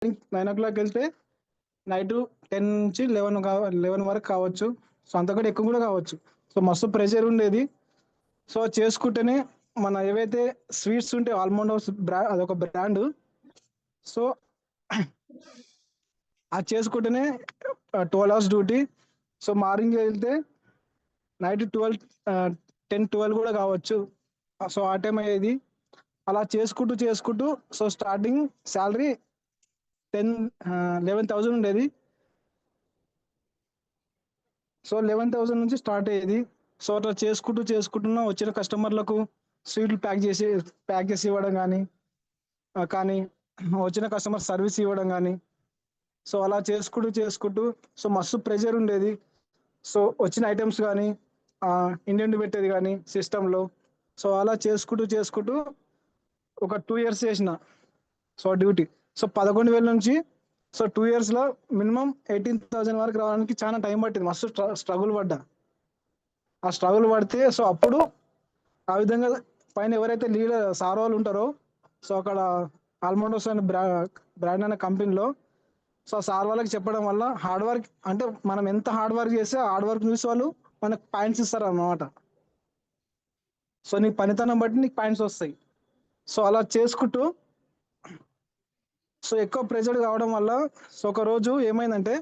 9 o'clock వెళ్తే night 10 నుంచి 11 వరకు కావచ్చు. సో అంతకంటే ఎక్కువ కూడా కావచ్చు. సో మస్తు ప్రెషర్ ఉండేది. సో చేసుకుంటేనే మన ఏవైతే స్వీట్స్ ఉంటే ఆల్మండ్ హౌస్ అదొక బ్రాండ్. సో అది చేసుకుంటేనే 12 hours డ్యూటీ. సో మార్నింగ్ వెళ్తే నైట్ 10-12 కూడా కావచ్చు. సో ఆ టైం అయ్యేది. అలా చేసుకుంటూ సో స్టార్టింగ్ శాలరీ 11,000 ఉండేది. సో 11,000 నుంచి స్టార్ట్ అయ్యేది. సో అట్లా చేసుకుంటున్నా వచ్చిన కస్టమర్లకు స్వీట్లు ప్యాక్ చేసి ఇవ్వడం కానీ వచ్చిన కస్టమర్ సర్వీస్ ఇవ్వడం కానీ, సో అలా చేసుకుంటూ సో మస్తు ప్రెషర్ ఉండేది. సో వచ్చిన ఐటమ్స్ కానీ ఇండియన్ పెట్టేది కానీ సిస్టంలో. సో అలా చేసుకుంటూ ఒక 2 years చేసిన సో డ్యూటీ. సో 11,000 నుంచి సో 2 yearsలో మినిమం 18,000 వరకు రావడానికి చాలా టైం పట్టింది. మస్తు స్ట్రగుల్ పడ్డా. ఆ స్ట్రగుల్ పడితే సో అప్పుడు ఆ విధంగా పైన ఎవరైతే లీడర్ సార్ వాళ్ళు ఉంటారో, సో అక్కడ ఆల్మండోస్ అనే బ్రాండ్ అనే కంపెనీలో సో సార్ వాళ్ళకి చెప్పడం వల్ల హార్డ్ వర్క్ అంటే మనం ఎంత హార్డ్ వర్క్ చేస్తే హార్డ్ వర్క్ చూసి వాళ్ళు మనకు పాయింట్స్ ఇస్తారు అన్నమాట. సో నీ పనితనం బట్టి నీకు పాయింట్స్ వస్తాయి. సో అలా చేసుకుంటూ సో ఎక్కువ ప్రెజర్ కావడం వల్ల సో ఒక రోజు ఏమైందంటే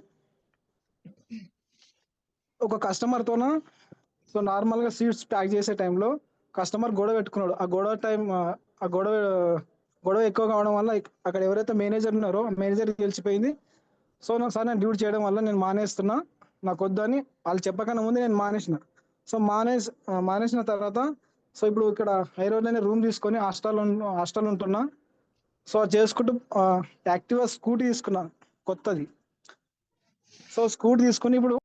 ఒక కస్టమర్తోన సో నార్మల్గా సీట్స్ ప్యాక్ చేసే టైంలో కస్టమర్ గొడవ పెట్టుకున్నాడు. ఆ గొడవ ఎక్కువ కావడం వల్ల అక్కడ ఎవరైతే మేనేజర్ ఉన్నారో మేనేజర్ గెలిచిపోయింది. సో సార్ నేను డ్యూటీ చేయడం వల్ల నేను మానేస్తున్నా, నాకు వద్దని వాళ్ళు చెప్పకన్నా ముందు నేను మానేసిన. సో మానేసిన తర్వాత సో ఇప్పుడు ఇక్కడ హైరోడ్లోనే రూమ్ తీసుకొని హాస్టల్ ఉంటున్నా. సో చేసుకుంటూ యాక్టివా స్కూటీ తీసుకున్నా కొత్తది. సో స్కూటీ తీసుకుని ఇప్పుడు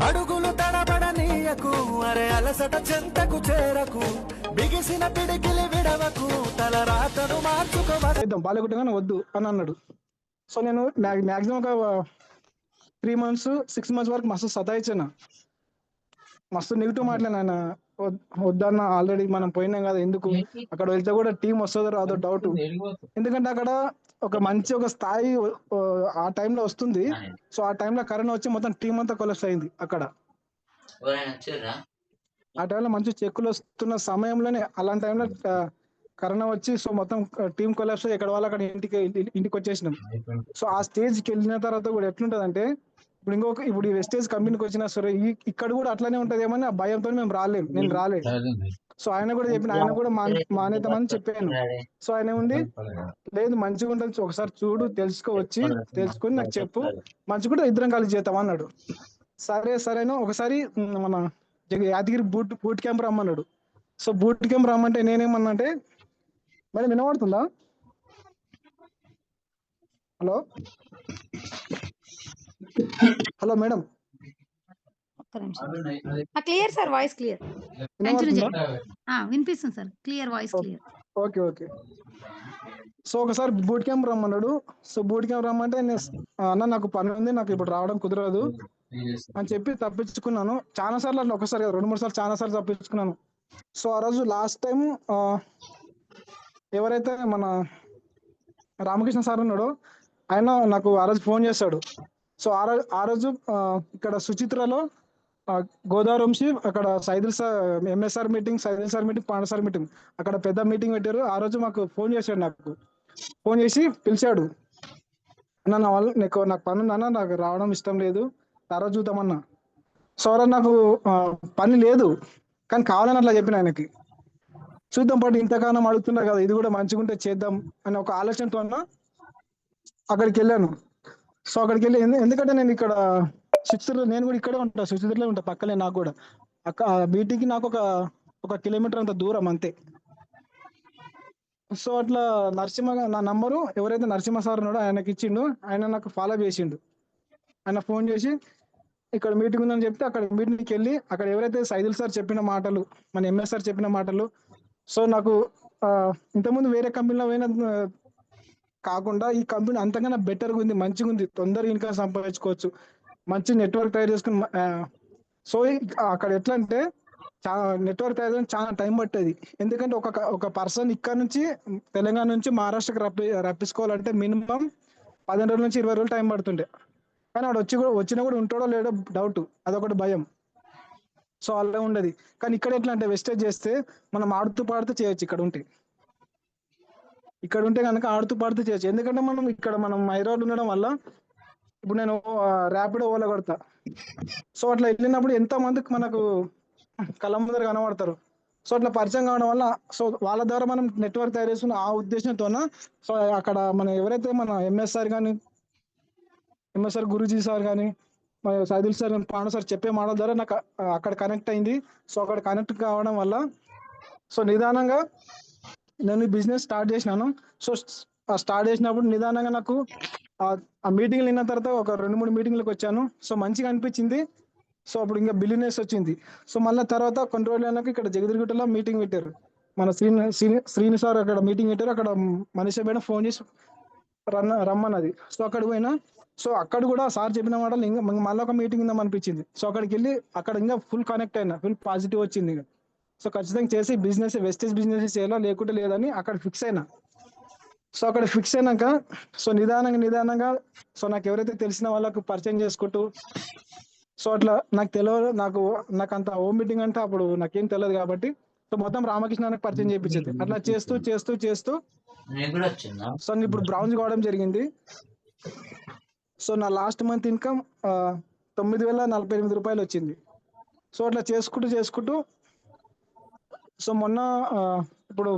అడుగులు తడబడనీయకు, అరే అలసట చెంతకు చేరకు, బిగిసిన పిడికిలి విడవకు, తల రాతను మార్చుకోవద్దు. బాలగుట్టగానే వద్దు అని అన్నాడు. సో నేను మ్యాక్సిమం ఒక 3 months 6 months వరకు మస్తు సతాయించాను. మస్తు నెగిటివ్ మాట్లాడినా, వద్దన్న ఆల్రెడీ మనం పోయినాం కదా, ఎందుకు అక్కడ వెళ్తే కూడా టీం వస్తుందో రాదో డౌట్. ఎందుకంటే అక్కడ ఒక స్థాయి ఆ టైంలో వస్తుంది. సో ఆ టైంలో కరోనా వచ్చి మొత్తం టీం అంతా కొలాప్స్ అయింది అక్కడ. ఆ టైంలో మంచి చెక్కులు వస్తున్న సమయంలోనే అలాంటి టైంలో కరోనా వచ్చి సో మొత్తం టీం కొలాప్స్ అయ్యి ఎక్కడ వాళ్ళు అక్కడ ఇంటికి వచ్చేసినాం. సో ఆ స్టేజ్కి వెళ్ళిన తర్వాత కూడా ఎట్లుంటదంటే ఇప్పుడు ఈ వెస్టేజ్ కంపెనీకి వచ్చినా సరే ఇక్కడ కూడా అట్లానే ఉంటదేమని ఆ భయంతో నేను రాలేదు. సో ఆయన కూడా ఆయన కూడా మానేద్దామని చెప్పాను. సో ఆయన ఉండి లేదు మంచిగా ఉంటుంది, ఒకసారి చూడు తెలుసుకొని నాకు చెప్పు, మంచిగా ఇద్దరం కలిసి చేద్దాం అన్నాడు. సరేనా ఒకసారి మన యాదగిరి బూట్ క్యాంప్ రమ్మన్నాడు. సో బూట్ క్యాంప్ రమ్మంటే నేనేమన్నా అంటే, మేడం వినబడుతుందా? Hello madam, clear sir, voice clear వినిపిస్తుంది sir, clear voice clear. Okay. So ఒకసారి బూట్ క్యాంప్ రమ్మన్నాడు. సో బూట్ క్యాంప్ రమ్మంటే అన్న నాకు పని ఉంది, నాకు ఇప్పుడు రావడం కుదరదు అని చెప్పి తప్పించుకున్నాను. చాలా సార్లు అట్లా, ఒకసారి 2-3 సార్లు చాలా సార్లు తప్పించుకున్నాను. సో ఆ రోజు లాస్ట్ టైం ఎవరైతే మన రామకృష్ణ సార్ ఉన్నాడో ఆయన నాకు ఆ రోజు ఫోన్ చేశాడు. సో ఆ రోజు ఇక్కడ సుచిత్రలో గోదావరి వంశీ అక్కడ Saidul sir MSR meeting, Saidul sir meeting, panda sir meeting అక్కడ పెద్ద మీటింగ్ పెట్టారు. ఆ రోజు మాకు ఫోన్ చేశాడు, నాకు ఫోన్ చేసి పిలిచాడు, అన్న నా వల్ల నాకు పని ఉందన్న, నాకు రావడం ఇష్టం లేదు, ఆ రోజు చూద్దామన్నా. సో నాకు పని లేదు కానీ కావాలని అట్లా చెప్పిన ఆయనకి, చూద్దాం పాటు ఇంతకాలం అడుగుతున్నారు కదా, ఇది కూడా మంచిగా ఉంటే చేద్దాం అని ఒక ఆలోచనతో అక్కడికి వెళ్ళాను. సో అక్కడికి వెళ్ళి ఎందుకంటే నేను ఇక్కడ సుచిత్రలో, నేను కూడా ఇక్కడే ఉంటా, సుచిత్రలో ఉంటా పక్కనే. నాకు కూడా బీటీకి నాకు ఒక కిలోమీటర్ అంత దూరం అంతే. సో అట్లా నా నంబరు ఎవరైతే నరసింహ సార్ ఉన్నాడో ఆయనకి ఇచ్చిండు. ఆయన నాకు ఫాలో చేసిండు. ఆయన ఫోన్ చేసి ఇక్కడ మీటింగ్ ఉందని చెప్తే అక్కడ మీటింగ్కి వెళ్ళి అక్కడ ఎవరైతే సైదుల్ సార్ చెప్పిన మాటలు, మన ఎంఎస్ సార్ చెప్పిన మాటలు, సో నాకు ఇంతకుముందు వేరే కంపెనీలో పోయిన కాకుండా ఈ కంపెనీ అంతకన్నా బెటర్గా ఉంది, మంచిగా ఉంది, తొందరగా ఇన్కమ్ సంపాదించుకోవచ్చు, మంచి నెట్వర్క్ తయారు చేసుకుని. సో అక్కడ ఎట్లా అంటే నెట్వర్క్ తయారు చేయడానికి చాలా టైం పట్టేది. ఎందుకంటే ఒక పర్సన్ ఇక్కడ నుంచి తెలంగాణ నుంచి మహారాష్ట్రకి రప్పించుకోవాలంటే మినిమం 15 రోజుల నుంచి 20 రోజులు టైం పడుతుండే. కానీ వాడు వచ్చినా కూడా ఉంటాడో లేడో డౌట్, అదొకటి భయం. సో అలా ఉండదు. కానీ ఇక్కడ ఎట్లా అంటే వెస్టేజ్ చేస్తే మనం ఆడుతూ పాడుతూ చేయొచ్చు. ఇక్కడ ఉంటే కనుక ఆడుతూ పాడుతూ చేయొచ్చు. ఎందుకంటే మనం హైదరాబాద్ ఉండడం వల్ల ఇప్పుడు నేను ర్యాపిడో ఓలా కొడతా. సో అట్లా వెళ్ళినప్పుడు ఎంత మందికి మనకు కళ్ళ ముందర కనబడతారు. సో అట్లా పరిచయం కావడం వల్ల సో వాళ్ళ ద్వారా మనం నెట్వర్క్ తయారు చేసుకున్న ఆ ఉద్దేశంతోన సో అక్కడ మన ఎవరైతే మన ఎంఎస్ఆర్ గురూజీ సార్ కానీ సైదుల్ సార్ పాండు సార్ చెప్పే మాటల ద్వారా నాకు అక్కడ కనెక్ట్ అయింది. సో అక్కడ కనెక్ట్ కావడం వల్ల సో నిదానంగా నేను బిజినెస్ స్టార్ట్ చేసినాను. సో స్టార్ట్ చేసినప్పుడు నిదానంగా నాకు ఆ మీటింగ్లు విన్న తర్వాత ఒక 2-3 మీటింగ్లకు వచ్చాను. సో మంచిగా అనిపించింది. సో అప్పుడు ఇంకా బిలినెస్ వచ్చింది. సో మళ్ళీ తర్వాత కొన్ని రోజులు ఇక్కడ జగదిరిగుట్టలో మీటింగ్ పెట్టారు. మన శ్రీని సార్ అక్కడ మీటింగ్ పెట్టారు. అక్కడ మనిషి మేడం ఫోన్ చేసి రమ్మన్నది. సో అక్కడ పోయినా. సో అక్కడ కూడా సార్ చెప్పిన మాటలు ఇంకా మళ్ళీ ఒక మీటింగ్ ఉందాం అనిపించింది. సో అక్కడికి వెళ్ళి అక్కడ ఇంకా ఫుల్ కనెక్ట్ అయినా, ఫుల్ పాజిటివ్ వచ్చింది. సో ఖచ్చితంగా చేసి వెస్టేజ్ బిజినెస్ చేయాలా లేకుంటే లేదని అక్కడ ఫిక్స్ అయినా. సో అక్కడ ఫిక్స్ అయినాక సో నిదానంగా సో నాకు ఎవరైతే తెలిసిన వాళ్ళకు పరిచయం చేసుకుంటూ సో అట్లా నాకు తెలియదు, నాకు అంత హోమ్ మీటింగ్ అంటే అప్పుడు నాకేం తెలియదు కాబట్టి సో మొత్తం రామకృష్ణానికి పరిచయం చేయించేది. అట్లా చేస్తూ సో ఇప్పుడు బ్రౌన్స్ కావడం జరిగింది. సో నా లాస్ట్ మంత్ ఇన్కమ్ 9,048 రూపాయలు వచ్చింది. సో అట్లా చేసుకుంటూ సో మొన్న ఇప్పుడు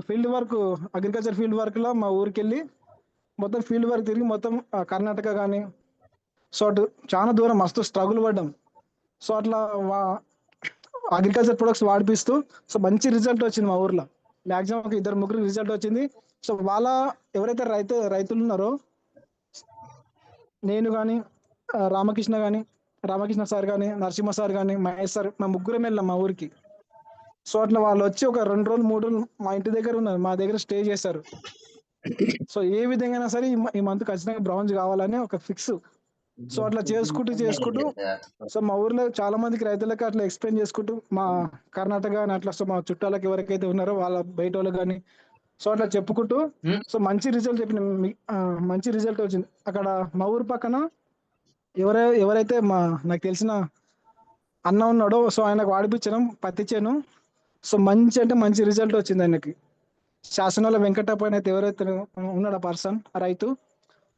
అగ్రికల్చర్ ఫీల్డ్ వర్క్ లో మా ఊరికి వెళ్ళి మొత్తం ఫీల్డ్ వర్క్ తిరిగి మొత్తం కర్ణాటక కానీ సో అటు చాలా దూరం మస్తు స్ట్రగుల్ పడ్డాం. సో అట్లా అగ్రికల్చర్ ప్రొడక్ట్స్ వాడిపిస్తూ సో మంచి రిజల్ట్ వచ్చింది మా ఊర్లో. మాక్సిమం ఒక 2-3 రిజల్ట్ వచ్చింది. సో వాళ్ళ ఎవరైతే రైతులు ఉన్నారో నేను కానీ రామకృష్ణ సార్ కానీ నరసింహ సార్ కానీ మహేష్ సార్ మా ముగ్గురం వెళ్ళాం మా ఊరికి. సో అట్లా వాళ్ళు వచ్చి ఒక 2 రోజులు 3 రోజులు మా ఇంటి దగ్గర ఉన్నారు, మా దగ్గర స్టే చేశారు. సో ఏ విధంగా సరే ఈ మంత్ ఖచ్చితంగా బ్రౌన్స్ కావాలని ఒక ఫిక్స్. సో అట్లా చేసుకుంటూ సో మా ఊర్లో చాలా మందికి రైతులకి అట్లా ఎక్స్ప్లెయిన్ చేసుకుంటూ మా కర్ణాటక అని అట్లా సో మా చుట్టాలకు ఎవరికైతే ఉన్నారో వాళ్ళ బయట వాళ్ళకి కానీ సో అట్లా చెప్పుకుంటూ సో మంచి రిజల్ట్ వచ్చింది. అక్కడ మా ఊరు పక్కన ఎవరైతే నాకు తెలిసిన అన్న ఉన్నాడో సో ఆయనకు వాడిపించడం పత్తి చేను. సో మంచి రిజల్ట్ వచ్చింది ఆయనకి. శాసనాల వెంకటప్ప అయితే ఎవరైతే ఉన్నాడు ఆ పర్సన్ రైతు.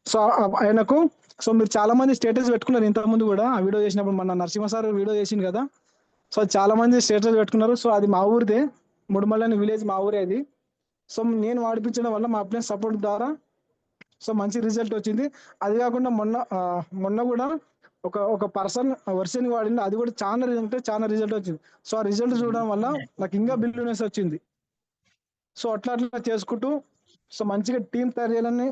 సో ఆయనకు సో మీరు చాలా మంది స్టేటస్ పెట్టుకున్నారు ఇంతకుముందు కూడా ఆ వీడియో చేసినప్పుడు. మన నరసింహ సార్ వీడియో చేసింది కదా. సో చాలా మంది స్టేటస్ పెట్టుకున్నారు. సో అది మా ఊరిదే, ముడుమల్లని విలేజ్ మా ఊరే అది. సో నేను వాడిపించడం వల్ల మా అప్లైన్ సపోర్ట్ ద్వారా సో మంచి రిజల్ట్ వచ్చింది. అది కాకుండా మొన్న కూడా ఒక పర్సన్ వర్షన్ వాడింది, అది కూడా చాలా రిజల్ట్ వచ్చింది. సో ఆ రిజల్ట్ చూడడం వల్ల నాకు ఇంకా బిల్యూనెస్ వచ్చింది. సో అట్లా చేసుకుంటూ సో మంచిగా టీం తయారు చేయాలని,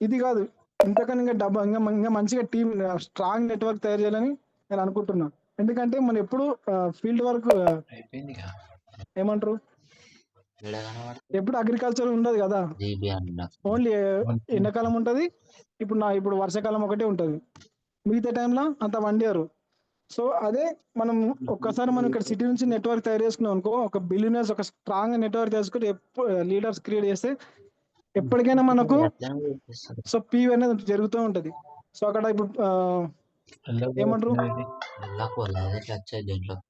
ఇది కాదు ఇంతకన్నా ఇంకా మంచిగా టీం స్ట్రాంగ్ నెట్వర్క్ తయారు చేయాలని నేను అనుకుంటున్నాను. ఎందుకంటే మనం ఎప్పుడు ఫీల్డ్ వర్క్ ఏమంటారు ఎప్పుడు అగ్రికల్చర్ ఉండదు కదా, ఓన్లీ ఎండాకాలం ఉంటది. ఇప్పుడు వర్షాకాలం ఒకటే ఉంటది, మిగతా టైంలో అంత 1 year. సో అదే మనం ఒక్కసారి మనం ఇక్కడ సిటీ నుంచి నెట్వర్క్ తయారు చేసుకున్నాం అనుకో, ఒక బిలియనర్స్ ఒక స్ట్రాంగ్ నెట్వర్క్ చేసుకుంటే లీడర్స్ క్రియేట్ చేస్తే ఎప్పటికైనా మనకు సో పీవీ అనేది జరుగుతూ ఉంటది. సో అక్కడ ఇప్పుడు ఏమంటారు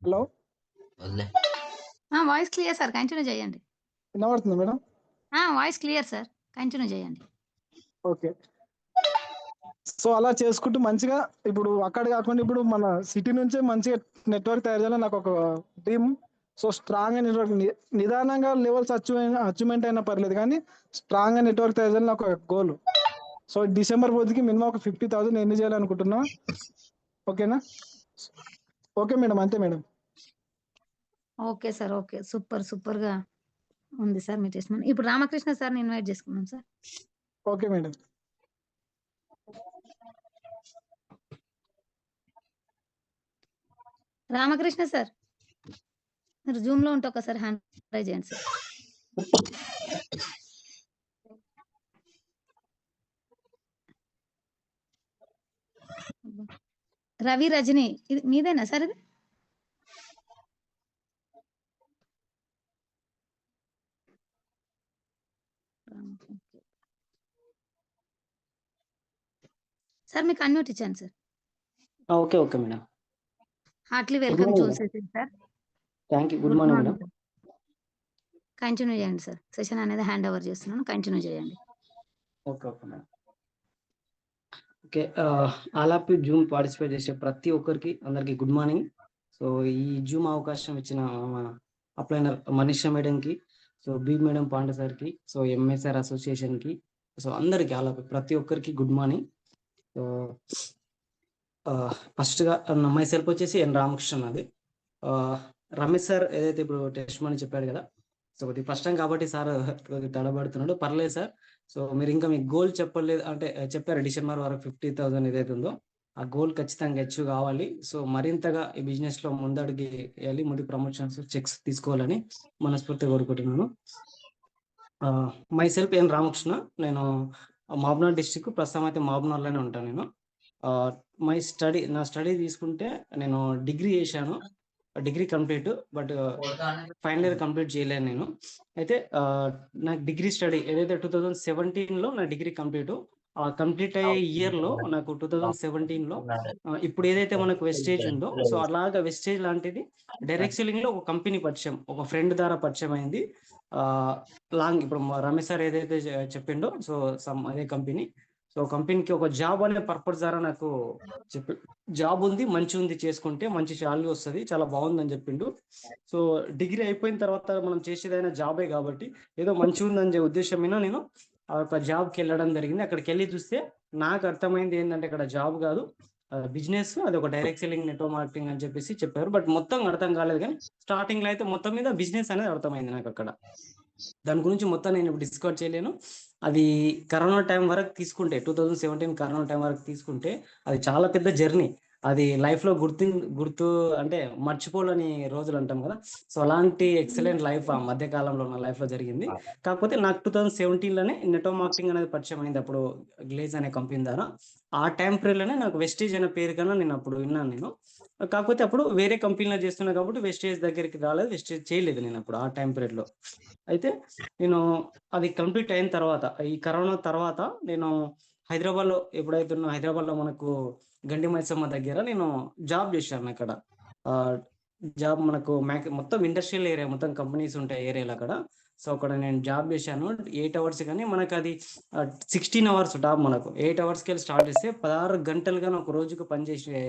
hello voice clear sir, continue చేయండి. వినబడుతుంది madam? Voice clear sir, continue చేయండి. ఓకే. సో అలా చేసుకుంటూ మంచిగా ఇప్పుడు అక్కడ కాకుండా ఇప్పుడు మన సిటీ నుంచే మంచిగా నెట్వర్క్ తయారు చేయాలని నాకు ఒక డ్రీమ్. సో స్ట్రాంగ్ గా నెట్వర్క్ నిదానంగా లెవెల్స్ అచీవ్మెంట్ అయినా పర్లేదు కానీ స్ట్రాంగ్ గా నెట్వర్క్ తయారు చేయాలని నాకు ఒక గోల్. సో డిసెంబర్ పొద్దుకి మినిమం ఒక 50,000 ఎన్ని చేయాలనుకుంటున్నా. ఓకేనా? ఓకే మేడం, అంతే madam. Okay sir, okay, super గా ఉంది సార్ మీ టెస్ట్. ఇప్పుడు రామకృష్ణ సార్ ఇన్వైట్ చేసుకున్నాం sir. Okay madam. Ramakrishna sir మీరు జూమ్ లో ఉంటే ఒకసారి హ్యాండ్ ట్రై చేయండి సార్. రవి రజని ఇది మీదేనా సార్? ఇది సార్ మీకు అన్మ్యూట్ ఇచ్చాను sir. Okay. Okay madam. Heartily good welcome morning to madam. Session sir. Thank you. Good good morning madam. Morning sir. Continue చేయండి సార్. సెషన్ అనేది హ్యాండ్ ఓవర్ చేస్తున్నాను. Continue చేయండి. ఓకే. Okay madam. ఓకే. ఆలాపి zoom participate చేసే ప్రతి ఒక్కరికి అందరికీ good morning. So ఈ జూమ్ అవకాశం ఇచ్చిన అప్లైనర్ మనీషా మేడంకి, సో బి మేడం పాండే సార్కి, సో ఎంఎస్ఆర్ అసోసియేషన్కి, సో అందరికీ ఆలాపి ప్రతి ఒక్కరికి గుడ్ మార్నింగ్. సో ఫస్ట్గా మై సెల్ఫ్ వచ్చేసి ఎన్ రామకృష్ణ అది. రమేష్ సార్ ఏదైతే ఇప్పుడు టెస్ట్ మని చెప్పాడు కదా, సో ఇది ఫస్ట్ టైం కాబట్టి సార్ తడబడుతున్నాడు. పర్లేదు సార్. సో మీరు ఇంకా మీ గోల్ చెప్పలేదు అంటే చెప్పారు డిసెంబర్ వరకు 50,000 ఏదైతే ఉందో ఆ గోల్ ఖచ్చితంగా అచీవ్ కావాలి. సో మరింతగా ఈ బిజినెస్ లో ముందడుగు వేయాలి, ముందు ప్రమోషన్స్ చెక్స్ తీసుకోవాలని మనస్ఫూర్తిగా కోరుకుంటున్నాను. మై సెల్ఫ్ ఎన్ రామకృష్ణ. నేను మహబూబ్నగర్ డిస్టిక్, ప్రస్తుతం అయితే మహబూబ్నగర్లోనే ఉంటాను నేను. నా స్టడీ తీసుకుంటే నేను డిగ్రీ చేశాను, degree complete, but final year complete చేయలేను నేను. అయితే నాకు డిగ్రీ స్టడీ ఏదైతే 2017లో నా డిగ్రీ కంప్లీట్, ఆ కంప్లీట్ అయ్యే ఇయర్ లో నాకు 2017లో ఇప్పుడు ఏదైతే మనకు వెస్టేజ్ ఉందో, సో అలాగా వెస్టేజ్ లాంటిది డైరెక్ట్ సెల్లింగ్ లో ఒక కంపెనీ పరిచయం, ఒక ఫ్రెండ్ ద్వారా పరిచయం అయింది. లాంగ్ ఇప్పుడు రమేష్ సార్ ఏదైతే చెప్పిండో, సో అదే కంపెనీ. సో కంపెనీకి ఒక జాబ్ అనే పర్పస్ ద్వారా నాకు చెప్పి జాబ్ ఉంది, మంచి ఉంది, చేసుకుంటే మంచి శాలరీ వస్తుంది, చాలా బాగుందని చెప్పిండు. సో డిగ్రీ అయిపోయిన తర్వాత మనం చేసేదైనా జాబే కాబట్టి ఏదో మంచి ఉందని ఉద్దేశం మీద నేను ఆ యొక్క జాబ్కి వెళ్ళడం జరిగింది. అక్కడికి వెళ్ళి చూస్తే నాకు అర్థమైంది ఏంటంటే ఇక్కడ జాబ్ కాదు, బిజినెస్, అది ఒక డైరెక్ట్ సెల్లింగ్, నెట్వర్క్ మార్కెటింగ్ అని చెప్పేసి చెప్పారు. బట్ మొత్తం అర్థం కాలేదు, కానీ స్టార్టింగ్ లో అయితే మొత్తం మీద బిజినెస్ అనేది అర్థమైంది నాకు అక్కడ. దాని గురించి మొత్తం నేను ఇప్పుడు డిస్కస్ చేయలేను. అది కరోనా టైం వరకు తీసుకుంటే, 2017 కరోనా టైం వరకు తీసుకుంటే అది చాలా పెద్ద జర్నీ. అది లైఫ్ లో గుర్తు అంటే మర్చిపోలేని రోజులు అంటాం కదా, సో అలాంటి ఎక్సలెంట్ లైఫ్ ఆ మధ్య కాలంలో నా లైఫ్ లో జరిగింది. కాకపోతే నాకు 2017లోనే నెట్వర్క్ మార్కెటింగ్ అనేది పరిచయం అయింది, అప్పుడు గ్లేజ్ అనే కంపెనీ ద్వారా. ఆ టైం పీరియడ్ లోనే నాకు వెస్టేజ్ అనే పేరు కన్నా నేను అప్పుడు విన్నాను నేను. కాకపోతే అప్పుడు వేరే కంపెనీలో చేస్తున్నా కాబట్టి వెస్టేజ్ దగ్గరికి రాలేదు, వెస్టేజ్ చేయలేదు నేను అప్పుడు ఆ టైం పీరియడ్ లో. అయితే నేను అది కంప్లీట్ అయిన తర్వాత, ఈ కరోనా తర్వాత నేను హైదరాబాద్లో ఎప్పుడైతే ఉన్నా, హైదరాబాద్లో మనకు గండి మైసమ్మ దగ్గర నేను జాబ్ చేశాను అక్కడ. జాబ్ మనకు మొత్తం ఇండస్ట్రియల్ ఏరియా, మొత్తం కంపెనీస్ ఉంటాయి ఏరియాలో అక్కడ. సో అక్కడ నేను జాబ్ చేశాను 8 hours, కానీ మనకు అది 16 hours జాబ్. మనకు 8 hours వెళ్ళి స్టార్ట్ చేస్తే 16 గంటలుగా ఒక రోజుకు పనిచేసే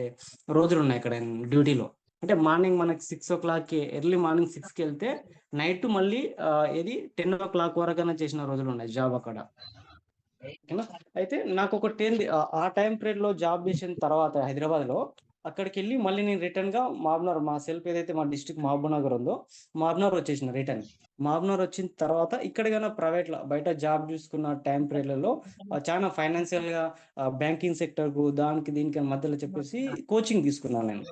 రోజులు ఉన్నాయి అక్కడ డ్యూటీలో. అంటే మార్నింగ్ మనకి 6 o'clock, ఎర్లీ మార్నింగ్ 6కి వెళ్తే నైట్ మళ్ళీ 10 o'clock వరకు చేసిన రోజులు ఉన్నాయి జాబ్ అక్కడ. అయితే నాకు ఒకటి ఏంది, ఆ టైం పీరియడ్ లో జాబ్ చేసిన తర్వాత హైదరాబాద్ లో అక్కడికి వెళ్ళి మళ్ళీ నేను రిటర్న్ గా మహబూబ్నగర్, మా సెల్ఫ్ ఏదైతే మా డిస్ట్రిక్ట్ మహబూబ్నగర్ ఉందో, మహబూబ్నగర్ వచ్చేసిన రిటర్న్. మహబూబ్నగర్ వచ్చిన తర్వాత ఇక్కడికైనా ప్రైవేట్ లో బయట జాబ్ చూసుకున్న టైం పీరియడ్లలో చాలా ఫైనాన్షియల్ గా బ్యాంకింగ్ సెక్టర్ కు దానికి దీనికి మధ్యలో చెప్పేసి కోచింగ్ తీసుకున్నాను నేను.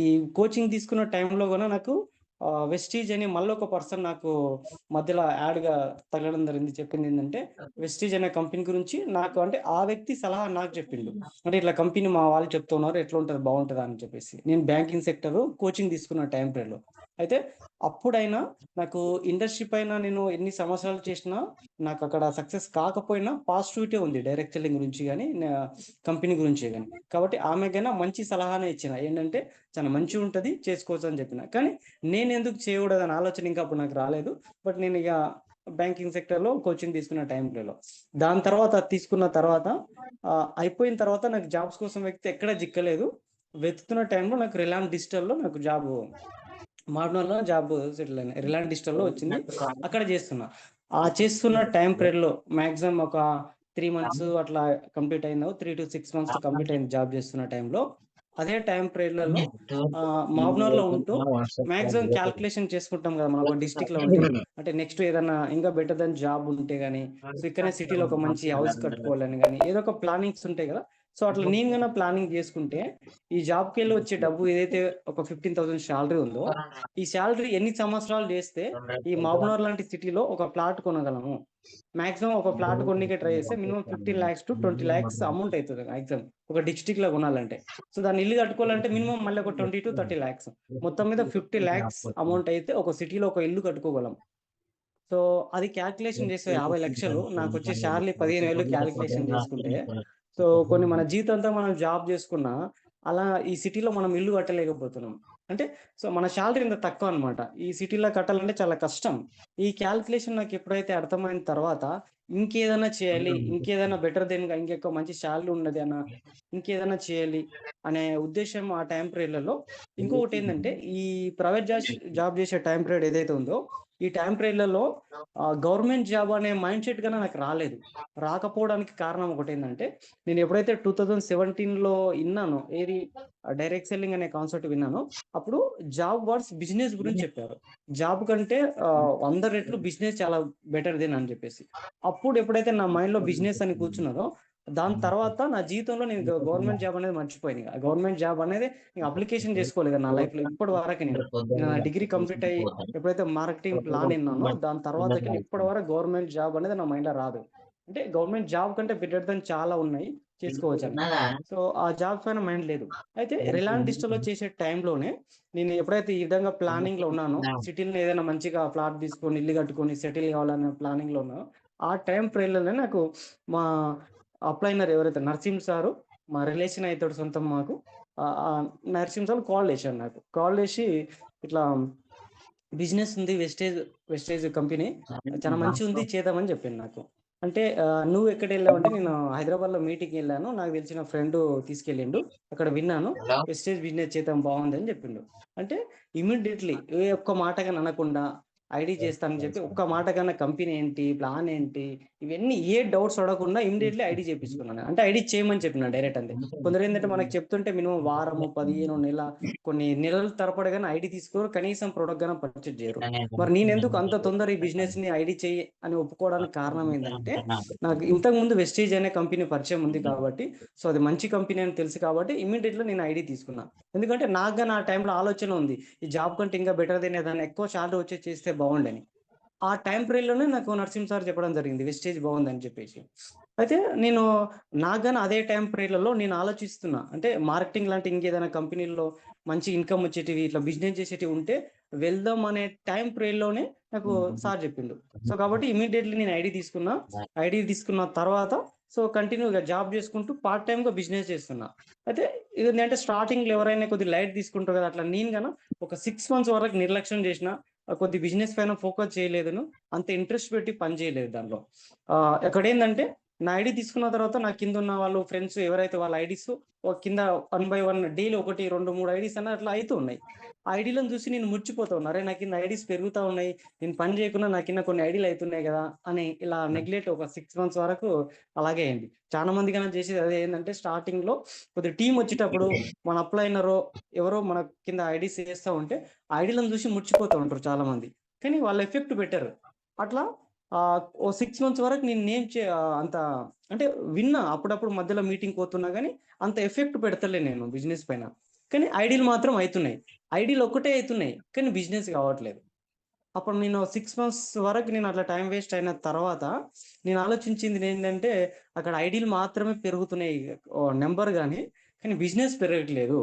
ఈ కోచింగ్ తీసుకున్న టైంలో కూడా నాకు వెస్టీజ్ అని మళ్ళీ ఒక పర్సన్ నాకు మధ్యలో యాడ్ గా తగలడం జరిగింది. చెప్పింది ఏంటంటే వెస్టీజ్ అనే కంపెనీ గురించి నాకు, అంటే ఆ వ్యక్తి సలహా నాకు చెప్పిండు, అంటే ఇట్లా కంపెనీ మా వాళ్ళు చెప్తున్నారు, ఎట్లా ఉంటుంది బాగుంటుందా అని చెప్పేసి. నేను బ్యాంకింగ్ సెక్టర్ కోచింగ్ తీసుకున్న టైం పీరియడ్ లో. అయితే అప్పుడైనా నాకు ఇండస్ట్రీ పైన నేను ఎన్ని సంవత్సరాలు చేసినా నాకు అక్కడ సక్సెస్ కాకపోయినా పాజిటివిటీ ఉంది డైరెక్ట్ సెల్లింగ్ గురించి కానీ కంపెనీ గురించి కానీ. కాబట్టి ఆమెకైనా మంచి సలహానే ఇచ్చిన, ఏంటంటే చాలా మంచిగా ఉంటుంది, చేసుకోవచ్చు అని చెప్పిన. కానీ నేను ఎందుకు చేయకూడదు అనే ఆలోచన ఇంకా అప్పుడు నాకు రాలేదు. బట్ నేను ఇక బ్యాంకింగ్ సెక్టర్ లో కోచింగ్ తీసుకున్న టైంలో, దాని తర్వాత తీసుకున్న తర్వాత అయిపోయిన తర్వాత నాకు జాబ్స్ కోసం వ్యక్తి ఎక్కడ జిక్కలేదు. వెతుకుతున్న టైంలో నాకు రిలయన్స్ డిజిటల్లో నాకు జాబ్, మహబూబ్నగర్లో జాబ్ సెటిల్ అయినా, రిలయన్స్ డిజిటల్లో వచ్చింది, అక్కడ చేస్తున్నా. ఆ చేస్తున్న టైం పీరియడ్ లో మాక్సిమం ఒక 3 months అట్లా కంప్లీట్ అయిందో, 3 to 6 months కంప్లీట్ అయింది జాబ్ చేస్తున్న టైంలో. అదే టైం పీరియడ్లలో మహబూబ్నగర్ లో ఉంటూ మాక్సిమం క్యాల్కులేషన్ చేసుకుంటాం కదా మనం ఒక డిస్టిక్ లో ఉంటే, అంటే నెక్స్ట్ ఏదైనా ఇంకా బెటర్ దాన్ జాబ్ ఉంటే గానీ, సో ఇక్కడనే సిటీలో ఒక మంచి హౌస్ కట్టుకోవాలని కానీ ఏదో ఒక ప్లానింగ్స్ ఉంటాయి కదా. సో అట్లా నేను కన్నా ప్లానింగ్ చేసుకుంటే ఈ జాబ్కి వెళ్ళి వచ్చే డబ్బు ఏదైతే ఒక 15,000 శాలరీ ఉందో, ఈ శాలరీ ఎన్ని సంవత్సరాలు చేస్తే ఈ మహబూబ్నగర్ లాంటి సిటీలో ఒక ప్లాట్ కొనగలము. మాక్సిమం ఒక ప్లాట్ కొన్నికే ట్రై చేస్తే minimum 15 lakhs to 20 lakhs amount అవుతుంది మాక్సిమం ఒక డిస్ట్రిక్ట్ లో కొనాలంటే. సో దాన్ని ఇల్లు కట్టుకోవాలంటే మినిమం మళ్ళీ ఒక 20 to 30 lakhs, మొత్తం మీద 50 lakhs అమౌంట్ అయితే ఒక సిటీలో ఒక ఇల్లు కట్టుకోగలం. సో అది క్యాల్కులేషన్ చేస్తే 50 లక్షలు నాకు వచ్చే శాలరీ 15,000 క్యాల్కులేషన్ చేసుకుంటే, సో కొన్ని మన జీవితంతో మనం జాబ్ చేసుకున్నా అలా ఈ సిటీలో మనం ఇల్లు కట్టలేకపోతున్నాం. అంటే సో మన శాలరీ ఇంత తక్కువ అనమాట. ఈ సిటీలో కట్టాలంటే చాలా కష్టం. ఈ క్యాలిక్యులేషన్ నాకు ఎప్పుడైతే అర్థమైన తర్వాత ఇంకేదైనా చేయాలి, ఇంకేదైనా బెటర్ దెన్‌గా ఇంకెక్కువ మంచి శాలరీ ఉన్నది ఇంకేదైనా చేయాలి అనే ఉద్దేశ్యం ఆ టైం పీరియడ్‌లలో. ఇంకొకటేందంటే ఈ ప్రైవేట్ జాబ్ చేసే టైం పీరియడ్ ఏదైతే ఉందో, ఈ టైం పీరియడ్‌లలో గవర్నమెంట్ జాబ్ అనే మైండ్ సెట్ గాని నాకు రాలేదు. రాకపోవడానికి కారణం ఒకటేందంటే, నేను ఎప్పుడైతే 2017లో ఇన్నానో ఏది డైరెక్ట్ సెల్లింగ్ అనే కాన్సెప్ట్ విన్నానో, అప్పుడు జాబ్ వర్స్ బిజినెస్ గురించి చెప్పారు. జాబ్ కంటే 100 రెట్లు బిజినెస్ చాలా బెటర్ దెన్ అని చెప్పేసి. అప్పుడు ఎప్పుడైతే నా మైండ్‌లో బిజినెస్ అని కూర్చున్నదో, దాని తర్వాత నా జీవితంలో నేను గవర్నమెంట్ జాబ్ అనేది మర్చిపోయాను ఇగ. గవర్నమెంట్ జాబ్ అనేది నేను అప్లికేషన్ చేసుకోలేదు నా లైఫ్‌లో ఇప్పటి వరకు నేను. నా డిగ్రీ కంప్లీట్ అయ్యి ఎప్పుడైతే మార్కెటింగ్ ప్లాన్ ఇన్నానో, దాని తర్వాతకి ఇప్పటి వరకు గవర్నమెంట్ జాబ్ అనేది నా మైండ్‌లో రాదు. అంటే గవర్నమెంట్ జాబ్ కంటే బెటర్ దెన్ చాలా ఉన్నాయి చేసుకోవచ్చని. సో, ఆ జాబ్ పైన మైండ్ లేదు. అయితే రిలయన్స్ డిజిటల్‌లో చేసే టైంలోనే నేను ఎప్పుడైతే ఈ విధంగా ప్లానింగ్‌లో ఉన్నానో, సిటీలో ఏదైనా మంచిగా ఫ్లాట్ తీసుకొని, ఇల్లు కట్టుకొని సెటిల్ కావాలనే ప్లానింగ్‌లో ఉన్నానో, ఆ టైం పీరియడ్‌లోనే నాకు మా అప్లైనర్ ఎవరైతే నరసింహ్ సారు, మా రిలేషన్ అయితాడు సొంతం మాకు. నరసింహ్ సార్ కాల్ చేశాడు నాకు. కాల్ చేసి ఇట్లా బిజినెస్ ఉంది వెస్టేజ్ కంపెనీ. చాలా మంచిగుంది చేద్దామని చెప్పిండు నాకు. అంటే నువ్వు ఎక్కడెళ్ళావంటే నేను హైదరాబాద్‌లో మీటింగ్‌కెళ్ళాను. నాకు తెలిసిన ఫ్రెండు తీసుకెళ్ళిండు. అక్కడ విన్నాను. వెస్టేజ్ బిజినెస్ చేద్దాం బావుందని చెప్పిండు. అంటే ఇమ్మీడియేట్‌లీ ఏ ఒక్క మాట గాని అనకుండా ఐడీ చేస్తానని చెప్పి ఒక్క మాట కన్నా కంపెనీ ఏంటి, ప్లాన్ ఏంటి, ఇవన్నీ ఏ డౌట్స్ అడగకుండా ఇమ్మీడియేట్‌లీ ఐడీ చేపించుకున్నాను. అంటే ఐడీ చేయమని చెప్పిన డైరెక్ట్ అంతే. కొందరేందంటే మనకు చెప్తుంటే మినిమమ్ వారము, 15 నెల కొన్ని నెలల తరబడి గాని ఐడీ తీసుకోరు. కనీసం ప్రొడక్ట్ గాని పర్చేజ్ చేయరు. మరి నేనెందుకు అంత తొందర ఈ బిజినెస్‌ని ఐడీ చెయ్యి అని ఒప్పుకోవడానికి కారణం ఏందంటే, నాకు ఇంతకుముందు వెస్టీజ్ అనే కంపెనీ పరిచయం ఉంది కాబట్టి, సో అది మంచి కంపెనీ అని తెలుసు కాబట్టి ఇమ్మీడియేట్‌లీ నేను ఐడీ తీసుకున్నా. ఎందుకంటే నాకు గాని ఆ టైంలో ఆలోచన ఉంది. ఈ జాబ్ కంటే ఇంకా బెటర్ దెన్ ఏదైనా ఎక్కువ సాలరీ వచ్చేది చేస్తే బావుండని. ఆ టైం పీరియడ్‌లోనే నాకు నరసింహ్ సార్ చెప్పడం జరిగింది. వెస్టేజ్ బావుందని చెప్పేసి. అయితే నేను నాకు గాని అదే టైం పీరియడ్‌లలో నేను ఆలోచిస్తున్నా. అంటే మార్కెటింగ్ లాంటి ఇంకేదైనా కంపెనీల్లో మంచి ఇన్‌కమ్ వచ్చేటివి, ఇట్లా బిజినెస్ చేసేటివి ఉంటే వెళ్దాం అనే టైం పీరియడ్‌లోనే నాకు సార్ చెప్పిండు. సో, కాబట్టి ఇమ్మీడియేట్‌లీ నేను ఐడీ తీసుకున్నా. ఐడీ తీసుకున్న తర్వాత సో, కంటిన్యూ‌గా జాబ్ చేసుకుంటూ పార్ట్ టైమ్‌గా బిజినెస్ చేస్తున్నా. అయితే ఇదేంటంటే స్టార్టింగ్‌లో ఎవరైనా కొద్దిగా లైట్ తీసుకుంటారు కదా! అట్లా నేను గాన ఒక 6 మంత్స్ వరకు నిర్లక్ష్యం చేసిన. కొద్ది బిజినెస్ పైన ఫోకస్ చేయలేదును. అంత ఇంట్రెస్ట్ పెట్టి పని చేయలేదు దాంట్లో. అక్కడేందంటే నా ఐడీ తీసుకున్న తర్వాత నా కిందున్న వాళ్ళు ఫ్రెండ్స్ ఎవరైతే వాళ్ళ ఐడీస్ కింద 1 బై 1 డైలీ 1, 2, 3 ఐడీస్ అన్న అట్లా అయితూ ఉన్నాయి. ఆ ఐడీలను చూసి నేను మురిచిపోతా ఉన్నా. అరే! నా కింద ఐడీస్ పెరుగుతా ఉన్నాయి. నేను పని చేయకున్నా నా కింద కొన్ని ఐడీలు అయితున్నాయి కదా! అని ఇలా నెగ్లెక్ట్ ఒక 6 మంత్స్ వరకు అలాగే అయింది. చాలా మంది గాని చేసేది అదే ఏందంటే స్టార్టింగ్‌లో కొద్దిగా టీమ్ వచ్చేటప్పుడు మన అప్లైనరో ఎవరో మన కింద ఐడీస్ ఏస్తా ఉంటే ఐడీలను చూసి మురిచిపోతూ ఉంటారు చాలామంది. కానీ వాళ్ళు ఎఫెక్ట్ పెట్టరు. అట్లా ఓ 6 మంత్స్ వరకు అంత అంటే విన్నా అప్పుడప్పుడు మధ్యలో మీటింగ్ పోతున్నా గానీ, అంత ఎఫెక్ట్ పెడతలే నేను బిజినెస్ పైన. కానీ ఐడీలు మాత్రం అయితున్నాయి. ఐడీలు ఒక్కటే అయితున్నాయి. కానీ బిజినెస్ కావట్లేదు. అప్పుడు నేను 6 మంత్స్ వరకు నేను అట్లా టైం వేస్ట్ అయిన తర్వాత, నేను ఆలోచించింది ఏంటంటే, అక్కడ ఐడీలు మాత్రమే పెరుగుతున్నాయి నంబర్ గాని, కానీ బిజినెస్ పెరగట్లేదు.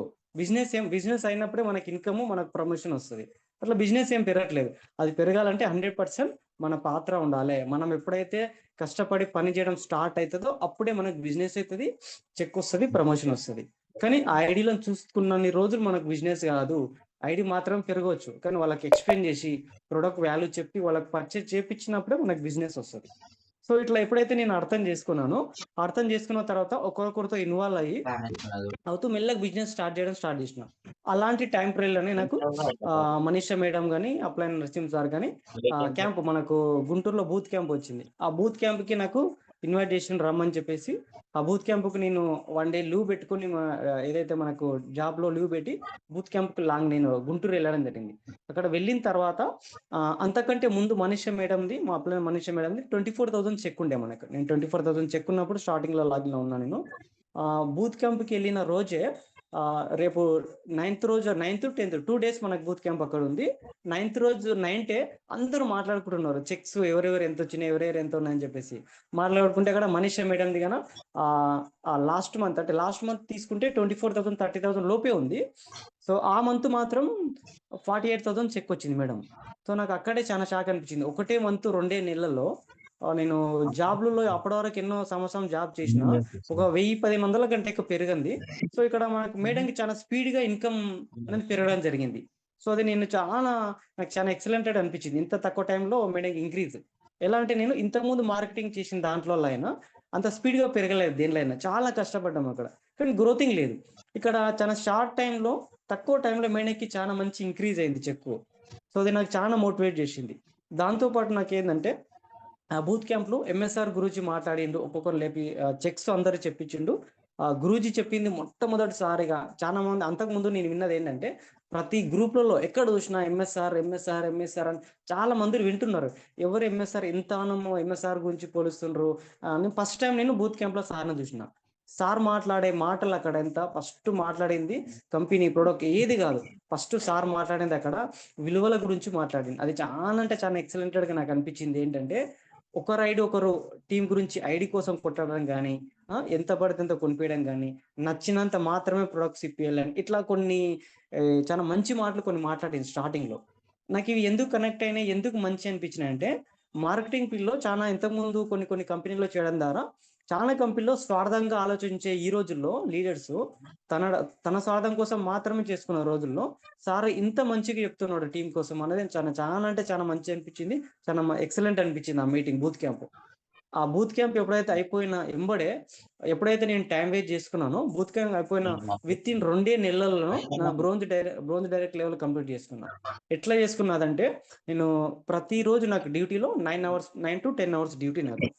బిజినెస్ అయినప్పుడే మనకి ఇన్‌కము, మనకు ప్రమోషన్ వస్తది. అట్లా బిజినెస్ ఏం పెరగట్లేదు. అది పెరగాలంటే 100% మన పాత్ర ఉండాలే. మనం ఎప్పుడైతే కష్టపడి పని చేయడం స్టార్ట్ అయితదో, అప్పుడే మనకు బిజినెస్ అయితది, చెక్ వస్తది, ప్రమోషన్ వస్తది. కానీ ఆ ఐడీలను చూసుకున్నన్ని రోజులు మనకు బిజినెస్ గాదు. ఐడీ మాత్రం పెరగొచ్చు. కానీ వాళ్ళకి ఎక్స్‌ప్లెయిన్ జేసి, ప్రొడక్ట్ వాల్యూ చెప్పి వాళ్ళకి పర్చేజ్ చేపిచ్చినప్పుడే మనకు బిజినెస్ వస్తది. సో, ఇట్లా ఎప్పుడైతే నేను అర్థం చేసుకున్నానో, అర్థం చేసుకున్న తర్వాత ఒకరికొకరితో ఇన్వాల్వ్ అయ్యి, అవుతూ మెల్లగా బిజినెస్ స్టార్ట్ జేసినా. అలాంటి టైం పీరియడ్‌లోనే నాకు మనీషా మేడం గాని, అప్లైన్ నరసింహ్ సార్ గాని క్యాంప్ మనకు గుంటూరులో బూత్ క్యాంప్ వచ్చింది. ఆ బూత్ క్యాంప్‌కి నాకు ఇన్వైట్ చేసిండ్రు రమ్మని చెప్పేసి, ఆ బూత్ క్యాంప్‌కి నేను 1 డే లీవ్ పెట్టుకొని ఏదైతే మనకు జాబ్‌లో లీవ్ పెట్టి బూత్ క్యాంప్‌కి నేను గుంటూరు వెళ్ళడం జరిగింది. అక్కడ వెళ్ళిన తర్వాత అంతకంటే ముందు మనీషా మేడంది, మా అప్లైన్ మనీషా మేడంది 24,000 చెక్ ఉండే మనకు. నేను 24,000 చెక్ ఉన్నప్పుడు స్టార్టింగ్‌లో లాగిన్‌లో ఉన్నా నేను. బూత్ క్యాంప్‌కి వెళ్ళిన రోజే రేపు 9థ్ రోజు 9థ్, 10థ్ 2 డేస్ మనకు బూత్ క్యాంప్ అక్కడ ఉంది. 9థ్ రోజు నైటే అందరూ మాట్లాడుకుంటున్నారు. చెక్స్ ఎవరెవరు ఎంతొచ్చినాయి, ఎవరెవరు ఎంత ఉన్నాయని చెప్పేసి. మాట్లాడుకుంటే అక్కడ మనీషా మేడంది గాన లాస్ట్ మంత్ తీసుకుంటే 24,000, 30,000 లోపే ఉంది. సో, ఆ మంత్ మాత్రం 48,000 చెక్ వచ్చింది మేడం. సో, నాకు అక్కడే చాలా షాక్ అనిపించింది. ఒకటే మంత్ 2 నెలల్లో నేను జాబ్లలో అప్పటి వరకు ఎన్నో సంవత్సరం జాబ్ చేసిన ఒక 1000-1000 కంటే ఎక్కువ పెరిగింది. సో ఇక్కడ మనకు మేడంకి చాలా స్పీడ్గా ఇన్కమ్ అనేది పెరగడం జరిగింది. సో అది నాకు చాలా ఎక్సలెంటెడ్ అనిపించింది. ఇంత తక్కువ టైంలో మేడంకి ఇంక్రీజ్ ఎలా అంటే, నేను ఇంతకుముందు మార్కెటింగ్ చేసిన దాంట్లో అయినా అంత స్పీడ్గా పెరగలేదు. దేనిలో అయినా చాలా కష్టపడ్డాము అక్కడ, కానీ గ్రోతింగ్ లేదు. ఇక్కడ చాలా షార్ట్ టైంలో తక్కువ టైంలో మేడంకి చాలా మంచి ఇంక్రీజ్ అయింది చెక్కు. సో అది నాకు చాలా మోటివేట్ చేసింది. దాంతోపాటు నాకు ఏంటంటే, ఆ బూత్ క్యాంప్లో ఎంఎస్ఆర్ గురూజీ మాట్లాడిండు, ఒక్కొక్కరు లేపి చెక్స్ అందరు చెప్పించిండు. గురూజీ చెప్పింది మొట్టమొదటిసారిగా చాలా మంది, అంతకుముందు నేను విన్నది ఏంటంటే, ప్రతి గ్రూప్లలో ఎక్కడ చూసినా ఎంఎస్ఆర్ ఎంఎస్ఆర్ ఎంఎస్ఆర్ అని చాలా మంది వింటున్నారు. ఎవరు ఎంఎస్ఆర్ ఎంతనో ఎంఎస్ఆర్ గురించి పోలుస్తుండ్రు అని ఫస్ట్ టైం నేను బూత్ క్యాంప్లో సార్ని చూసిన. సార్ మాట్లాడే మాటలు అక్కడ ఎంత, ఫస్ట్ మాట్లాడింది కంపెనీ ప్రొడక్ట్ ఏది కాదు, ఫస్ట్ సార్ మాట్లాడింది అక్కడ విలువల గురించి మాట్లాడింది. అది చాలా అంటే చాలా ఎక్సలెంటెడ్గా నాకు అనిపించింది. ఏంటంటే, ఒకరు టీం గురించి ఐడి కోసం కొట్టడం కానీ, ఎంత పడితే అంత కొనిపించడం కానీ, నచ్చినంత మాత్రమే ప్రొడక్ట్స్ ఇప్పియాలని, ఇట్లా కొన్ని చాలా మంచి మాటలు కొన్ని మాట్లాడింది స్టార్టింగ్లో. నాకు ఇవి ఎందుకు కనెక్ట్ అయినాయి, ఎందుకు మంచి అనిపించినాయి అంటే, మార్కెటింగ్ ఫీల్డ్లో చాలా ఇంతకుముందు కొన్ని కంపెనీలో చేయడం ద్వారా చాలా కంపెనీలో స్వార్థంగా ఆలోచించే ఈ రోజుల్లో లీడర్స్ తన స్వార్థం కోసం మాత్రమే చేసుకున్న రోజుల్లో సార్ ఇంత మంచిగా చెప్తున్నాడు టీం కోసం అనేది చాలా అంటే చాలా మంచి అనిపించింది. చాలా ఎక్సలెంట్ అనిపించింది ఆ మీటింగ్, బూత్ క్యాంప్. ఆ బూత్ క్యాంప్ ఎప్పుడైతే అయిపోయిన ఎప్పుడైతే నేను టైం వేస్ట్ చేసుకున్నానో, బూత్ క్యాంప్ అయిపోయిన విత్ ఇన్ 2 నెలల్లో నా బ్రోంజ్ డైరెక్ట్ లెవెల్ కంప్లీట్ చేసుకున్నా. ఎట్లా చేసుకున్నదంటే, నేను ప్రతిరోజు నాకు డ్యూటీలో 9 to 10 hours డ్యూటీ. నాకు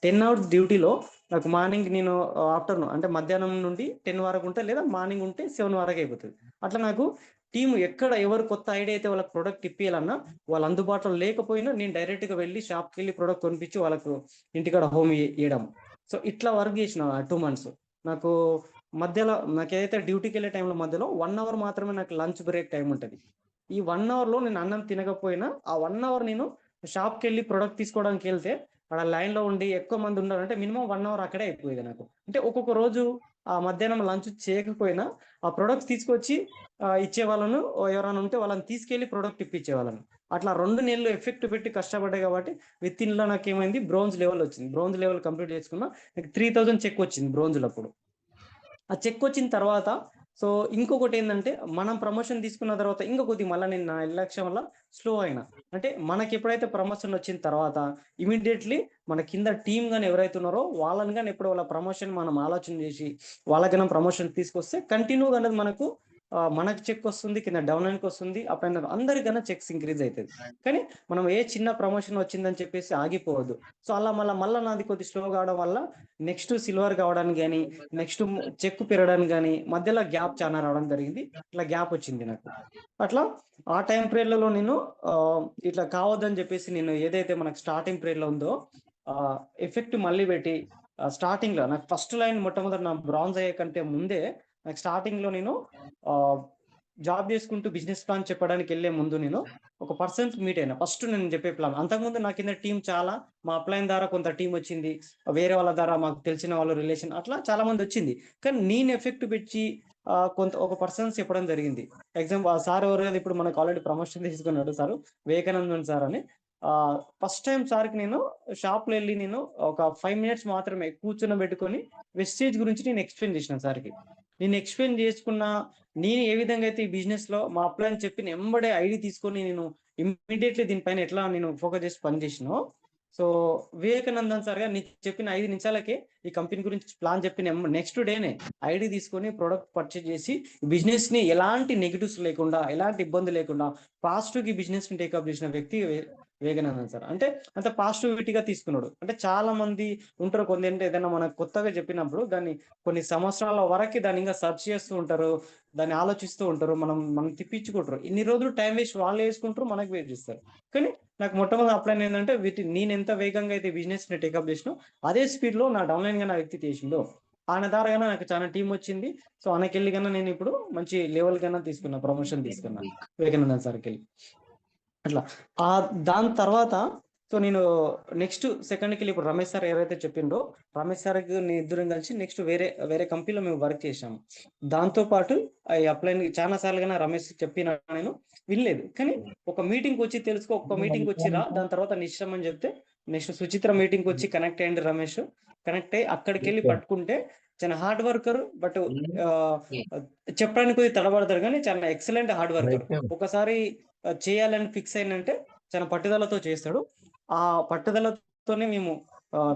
10 hours డ్యూటీలో నాకు మార్నింగ్ నేను ఆఫ్టర్నూన్ అంటే మధ్యాహ్నం నుండి 10 వరకు ఉంటే, లేదా మార్నింగ్ ఉంటే 7 వరకు అయిపోతుంది. అట్లా నాకు టీం ఎక్కడ ఎవరు కొత్త ఐడియా అయితే వాళ్ళకి ప్రొడక్ట్ ఇప్పియాలన్నా, వాళ్ళు అందుబాటులో లేకపోయినా నేను డైరెక్ట్గా వెళ్ళి షాప్కి వెళ్ళి ప్రొడక్ట్ కొనిపించి వాళ్ళకు ఇంటికాడ హోమ్ ఇవ్వడం. సో ఇట్లా వర్క్ చేసిన 2 months. నాకు మధ్యలో నాకు ఏదైతే డ్యూటీకి వెళ్ళే టైంలో మధ్యలో 1 hour మాత్రమే నాకు లంచ్ బ్రేక్ టైం ఉంటుంది. ఈ 1 hourలో నేను అన్నం తినకపోయినా ఆ 1 hour నేను షాప్కి వెళ్ళి ప్రొడక్ట్ తీసుకోవడానికి వెళ్తే, అక్కడ లైన్లో ఉండి ఎక్కువ మంది ఉన్నారంటే మినిమం 1 hour అక్కడే అయిపోయేది నాకు. అంటే ఒక్కొక్క రోజు ఆ మధ్యాహ్నం లంచ్ చేయకపోయినా ఆ ప్రొడక్ట్స్ తీసుకొచ్చి ఇచ్చే వాళ్ళను, ఎవరైనా ఉంటే వాళ్ళని తీసుకెళ్లి ప్రొడక్ట్ ఇప్పించే వాళ్ళను. అట్లా 2 నెలలు ఎఫెక్ట్ పెట్టి కష్టపడ్డాయి కాబట్టి విత్ ఇన్లో నాకు ఏమైంది, బ్రోంజ్ లెవెల్ వచ్చింది. బ్రోంజ్ లెవెల్ కంప్లీట్ చేసుకున్నా. నాకు 3000 చెక్ వచ్చింది బ్రోంజ్లో. అప్పుడు ఆ చెక్ వచ్చిన తర్వాత, సో ఇంకొకటి ఏంటంటే, మనం ప్రమోషన్ తీసుకున్న తర్వాత ఇంకొకటి మళ్ళీ నేను నా నిర్లక్ష్యం వల్ల స్లో అయినా. అంటే మనకి ఎప్పుడైతే ప్రమోషన్ వచ్చిన తర్వాత ఇమీడియట్లీ మన కింద టీం కానీ ఎవరైతే ఉన్నారో వాళ్ళని కానీ ఎప్పుడు వాళ్ళ ప్రమోషన్ మనం ఆలోచన చేసి వాళ్ళకైనా ప్రమోషన్ తీసుకొస్తే కంటిన్యూగా అనేది మనకు చెక్ వస్తుంది, కింద డౌన్ లైన్కి వస్తుంది, అప్ అండ్ అందరికైనా చెక్స్ ఇంక్రీజ్ అవుతుంది. కానీ మనం ఏ చిన్న ప్రమోషన్ వచ్చిందని చెప్పేసి ఆగిపోవద్దు. సో అలా మళ్ళీ నాది కొద్ది స్లో కావడం వల్ల నెక్స్ట్ సిల్వర్ కావడానికి కానీ, నెక్స్ట్ చెక్ పెరగడానికి కానీ మధ్యలో గ్యాప్ చాలా రావడం జరిగింది. ఇట్లా గ్యాప్ వచ్చింది నాకు. అట్లా ఆ టైం పీరియడ్లలో నేను ఇట్లా కావద్దని చెప్పేసి నేను ఏదైతే మనకు స్టార్టింగ్ పీరియడ్లో ఉందో ఎఫెక్ట్ మళ్ళీ పెట్టి, స్టార్టింగ్లో నాకు ఫస్ట్ లైన్ మొట్టమొదటి నా బ్రాంజ్ అయ్యే కంటే ముందే నాకు స్టార్టింగ్లో నేను జాబ్ చేసుకుంటూ బిజినెస్ ప్లాన్ చెప్పడానికి వెళ్ళే ముందు నేను ఒక పర్సన్ మీట్ అయినా. ఫస్ట్ నేను చెప్పే ప్లాన్, అంతకుముందు నా కింద టీం చాలా, మా అప్లైన్ ద్వారా కొంత టీం వచ్చింది, వేరే వాళ్ళ ద్వారా మాకు తెలిసిన వాళ్ళ రిలేషన్ అట్లా చాలా మంది వచ్చింది. కానీ నేను ఎఫెక్ట్ పెట్టి ఒక పర్సన్స్ చెప్పడం జరిగింది. ఎగ్జాంపుల్ సార్ ఎవరు, ఇప్పుడు మనకు ఆల్రెడీ ప్రమోషన్ తీసుకున్నాడు సార్, వివేకానందన్ సార్ అని. ఫస్ట్ టైం సార్కి నేను షాప్లో వెళ్ళి నేను ఒక 5 minutes మాత్రమే కూర్చొని పెట్టుకొని వెస్టేజ్ గురించి నేను ఎక్స్ప్లెయిన్ చేసిన సార్కి. నేను ఎక్స్ప్లెయిన్ చేసుకున్న, నేను ఏ విధంగా అయితే ఈ బిజినెస్లో మా అప్లైన్ చెప్పిన ఎంబడే ఐడి తీసుకొని నేను ఇమ్మీడియట్లీ దీనిపైన ఎట్లా నేను ఫోకస్ చేసి పనిచేసినో, సో వివేకానందన్ సార్ గారు నేను చెప్పిన 5 నిమిషాలకే ఈ కంపెనీ గురించి ప్లాన్ చెప్పిన నెక్స్ట్ డేనే ఐడి తీసుకొని ప్రొడక్ట్ పర్చేజ్ చేసి బిజినెస్ ని ఎలాంటి నెగిటివ్స్ లేకుండా, ఎలాంటి ఇబ్బంది లేకుండా పాజిటివ్ బిజినెస్ ని టేకప్ చేసిన వ్యక్తి వివేకానందన్ సార్. అంటే అంత పాజిటివిటీగా తీసుకున్నాడు. అంటే చాలా మంది ఉంటారు కొంత, ఏంటంటే ఏదైనా మనకు కొత్తగా చెప్పినప్పుడు దాన్ని కొన్ని సంవత్సరాల వరకు దాన్ని ఇంకా సర్చ్ చేస్తూ ఉంటారు, దాన్ని ఆలోచిస్తూ ఉంటారు, మనం తిప్పించుకుంటారు. ఇన్ని రోజులు టైం వేస్ట్ వాళ్ళు వేసుకుంటారు, మనకు వేస్ట్ చేస్తారు. కానీ నాకు మొట్టమొదటి అప్లైన్ ఏంటంటే, నేను ఎంత వేగంగా అయితే బిజినెస్ ని టేకప్ చేసినో అదే స్పీడ్ లో నా డౌన్లైన్ గా నా వ్యక్తి చేసిండు. ఆయన ద్వారా నాకు చాలా టీం వచ్చింది. సో ఆయనకెళ్ళి కన్నా నేను ఇప్పుడు మంచి లెవెల్ కన్నా తీసుకున్నా, ప్రమోషన్ తీసుకున్నా వివేకానందన్ సార్కి వెళ్ళి. అట్లా దాని తర్వాత సో నేను నెక్స్ట్ సెకండ్కి వెళ్ళి ఇప్పుడు రమేష్ సార్ ఎవరైతే చెప్పిండో, రమేష్ సార్కి నేను ఇద్దరం కలిసి నెక్స్ట్ వేరే కంపెనీలో మేము వర్క్ చేసాము. దాంతోపాటు ఈ అప్లైన్ చాలా సార్లుగా రమేష్ చెప్పిన నేను వినలేదు. కానీ ఒక మీటింగ్ వచ్చి తెలుసుకో, ఒక్క మీటింగ్ వచ్చి రా, దాని తర్వాత నిశ్చయం అని చెప్తే నెక్స్ట్ సుచిత్ర మీటింగ్ వచ్చి కనెక్ట్ అయ్యండి రమేష్. కనెక్ట్ అయ్యి అక్కడికి వెళ్ళి పట్టుకుంటే చాలా హార్డ్ వర్కర్, బట్ చెప్పడానికి కొద్దిగా తడబడతారు కానీ చాలా ఎక్సలెంట్ హార్డ్ వర్కర్. ఒకసారి చేయాలని ఫిక్స్ అయినంటే చాలా పట్టుదలతో చేస్తాడు. ఆ పట్టుదలతోనే మేము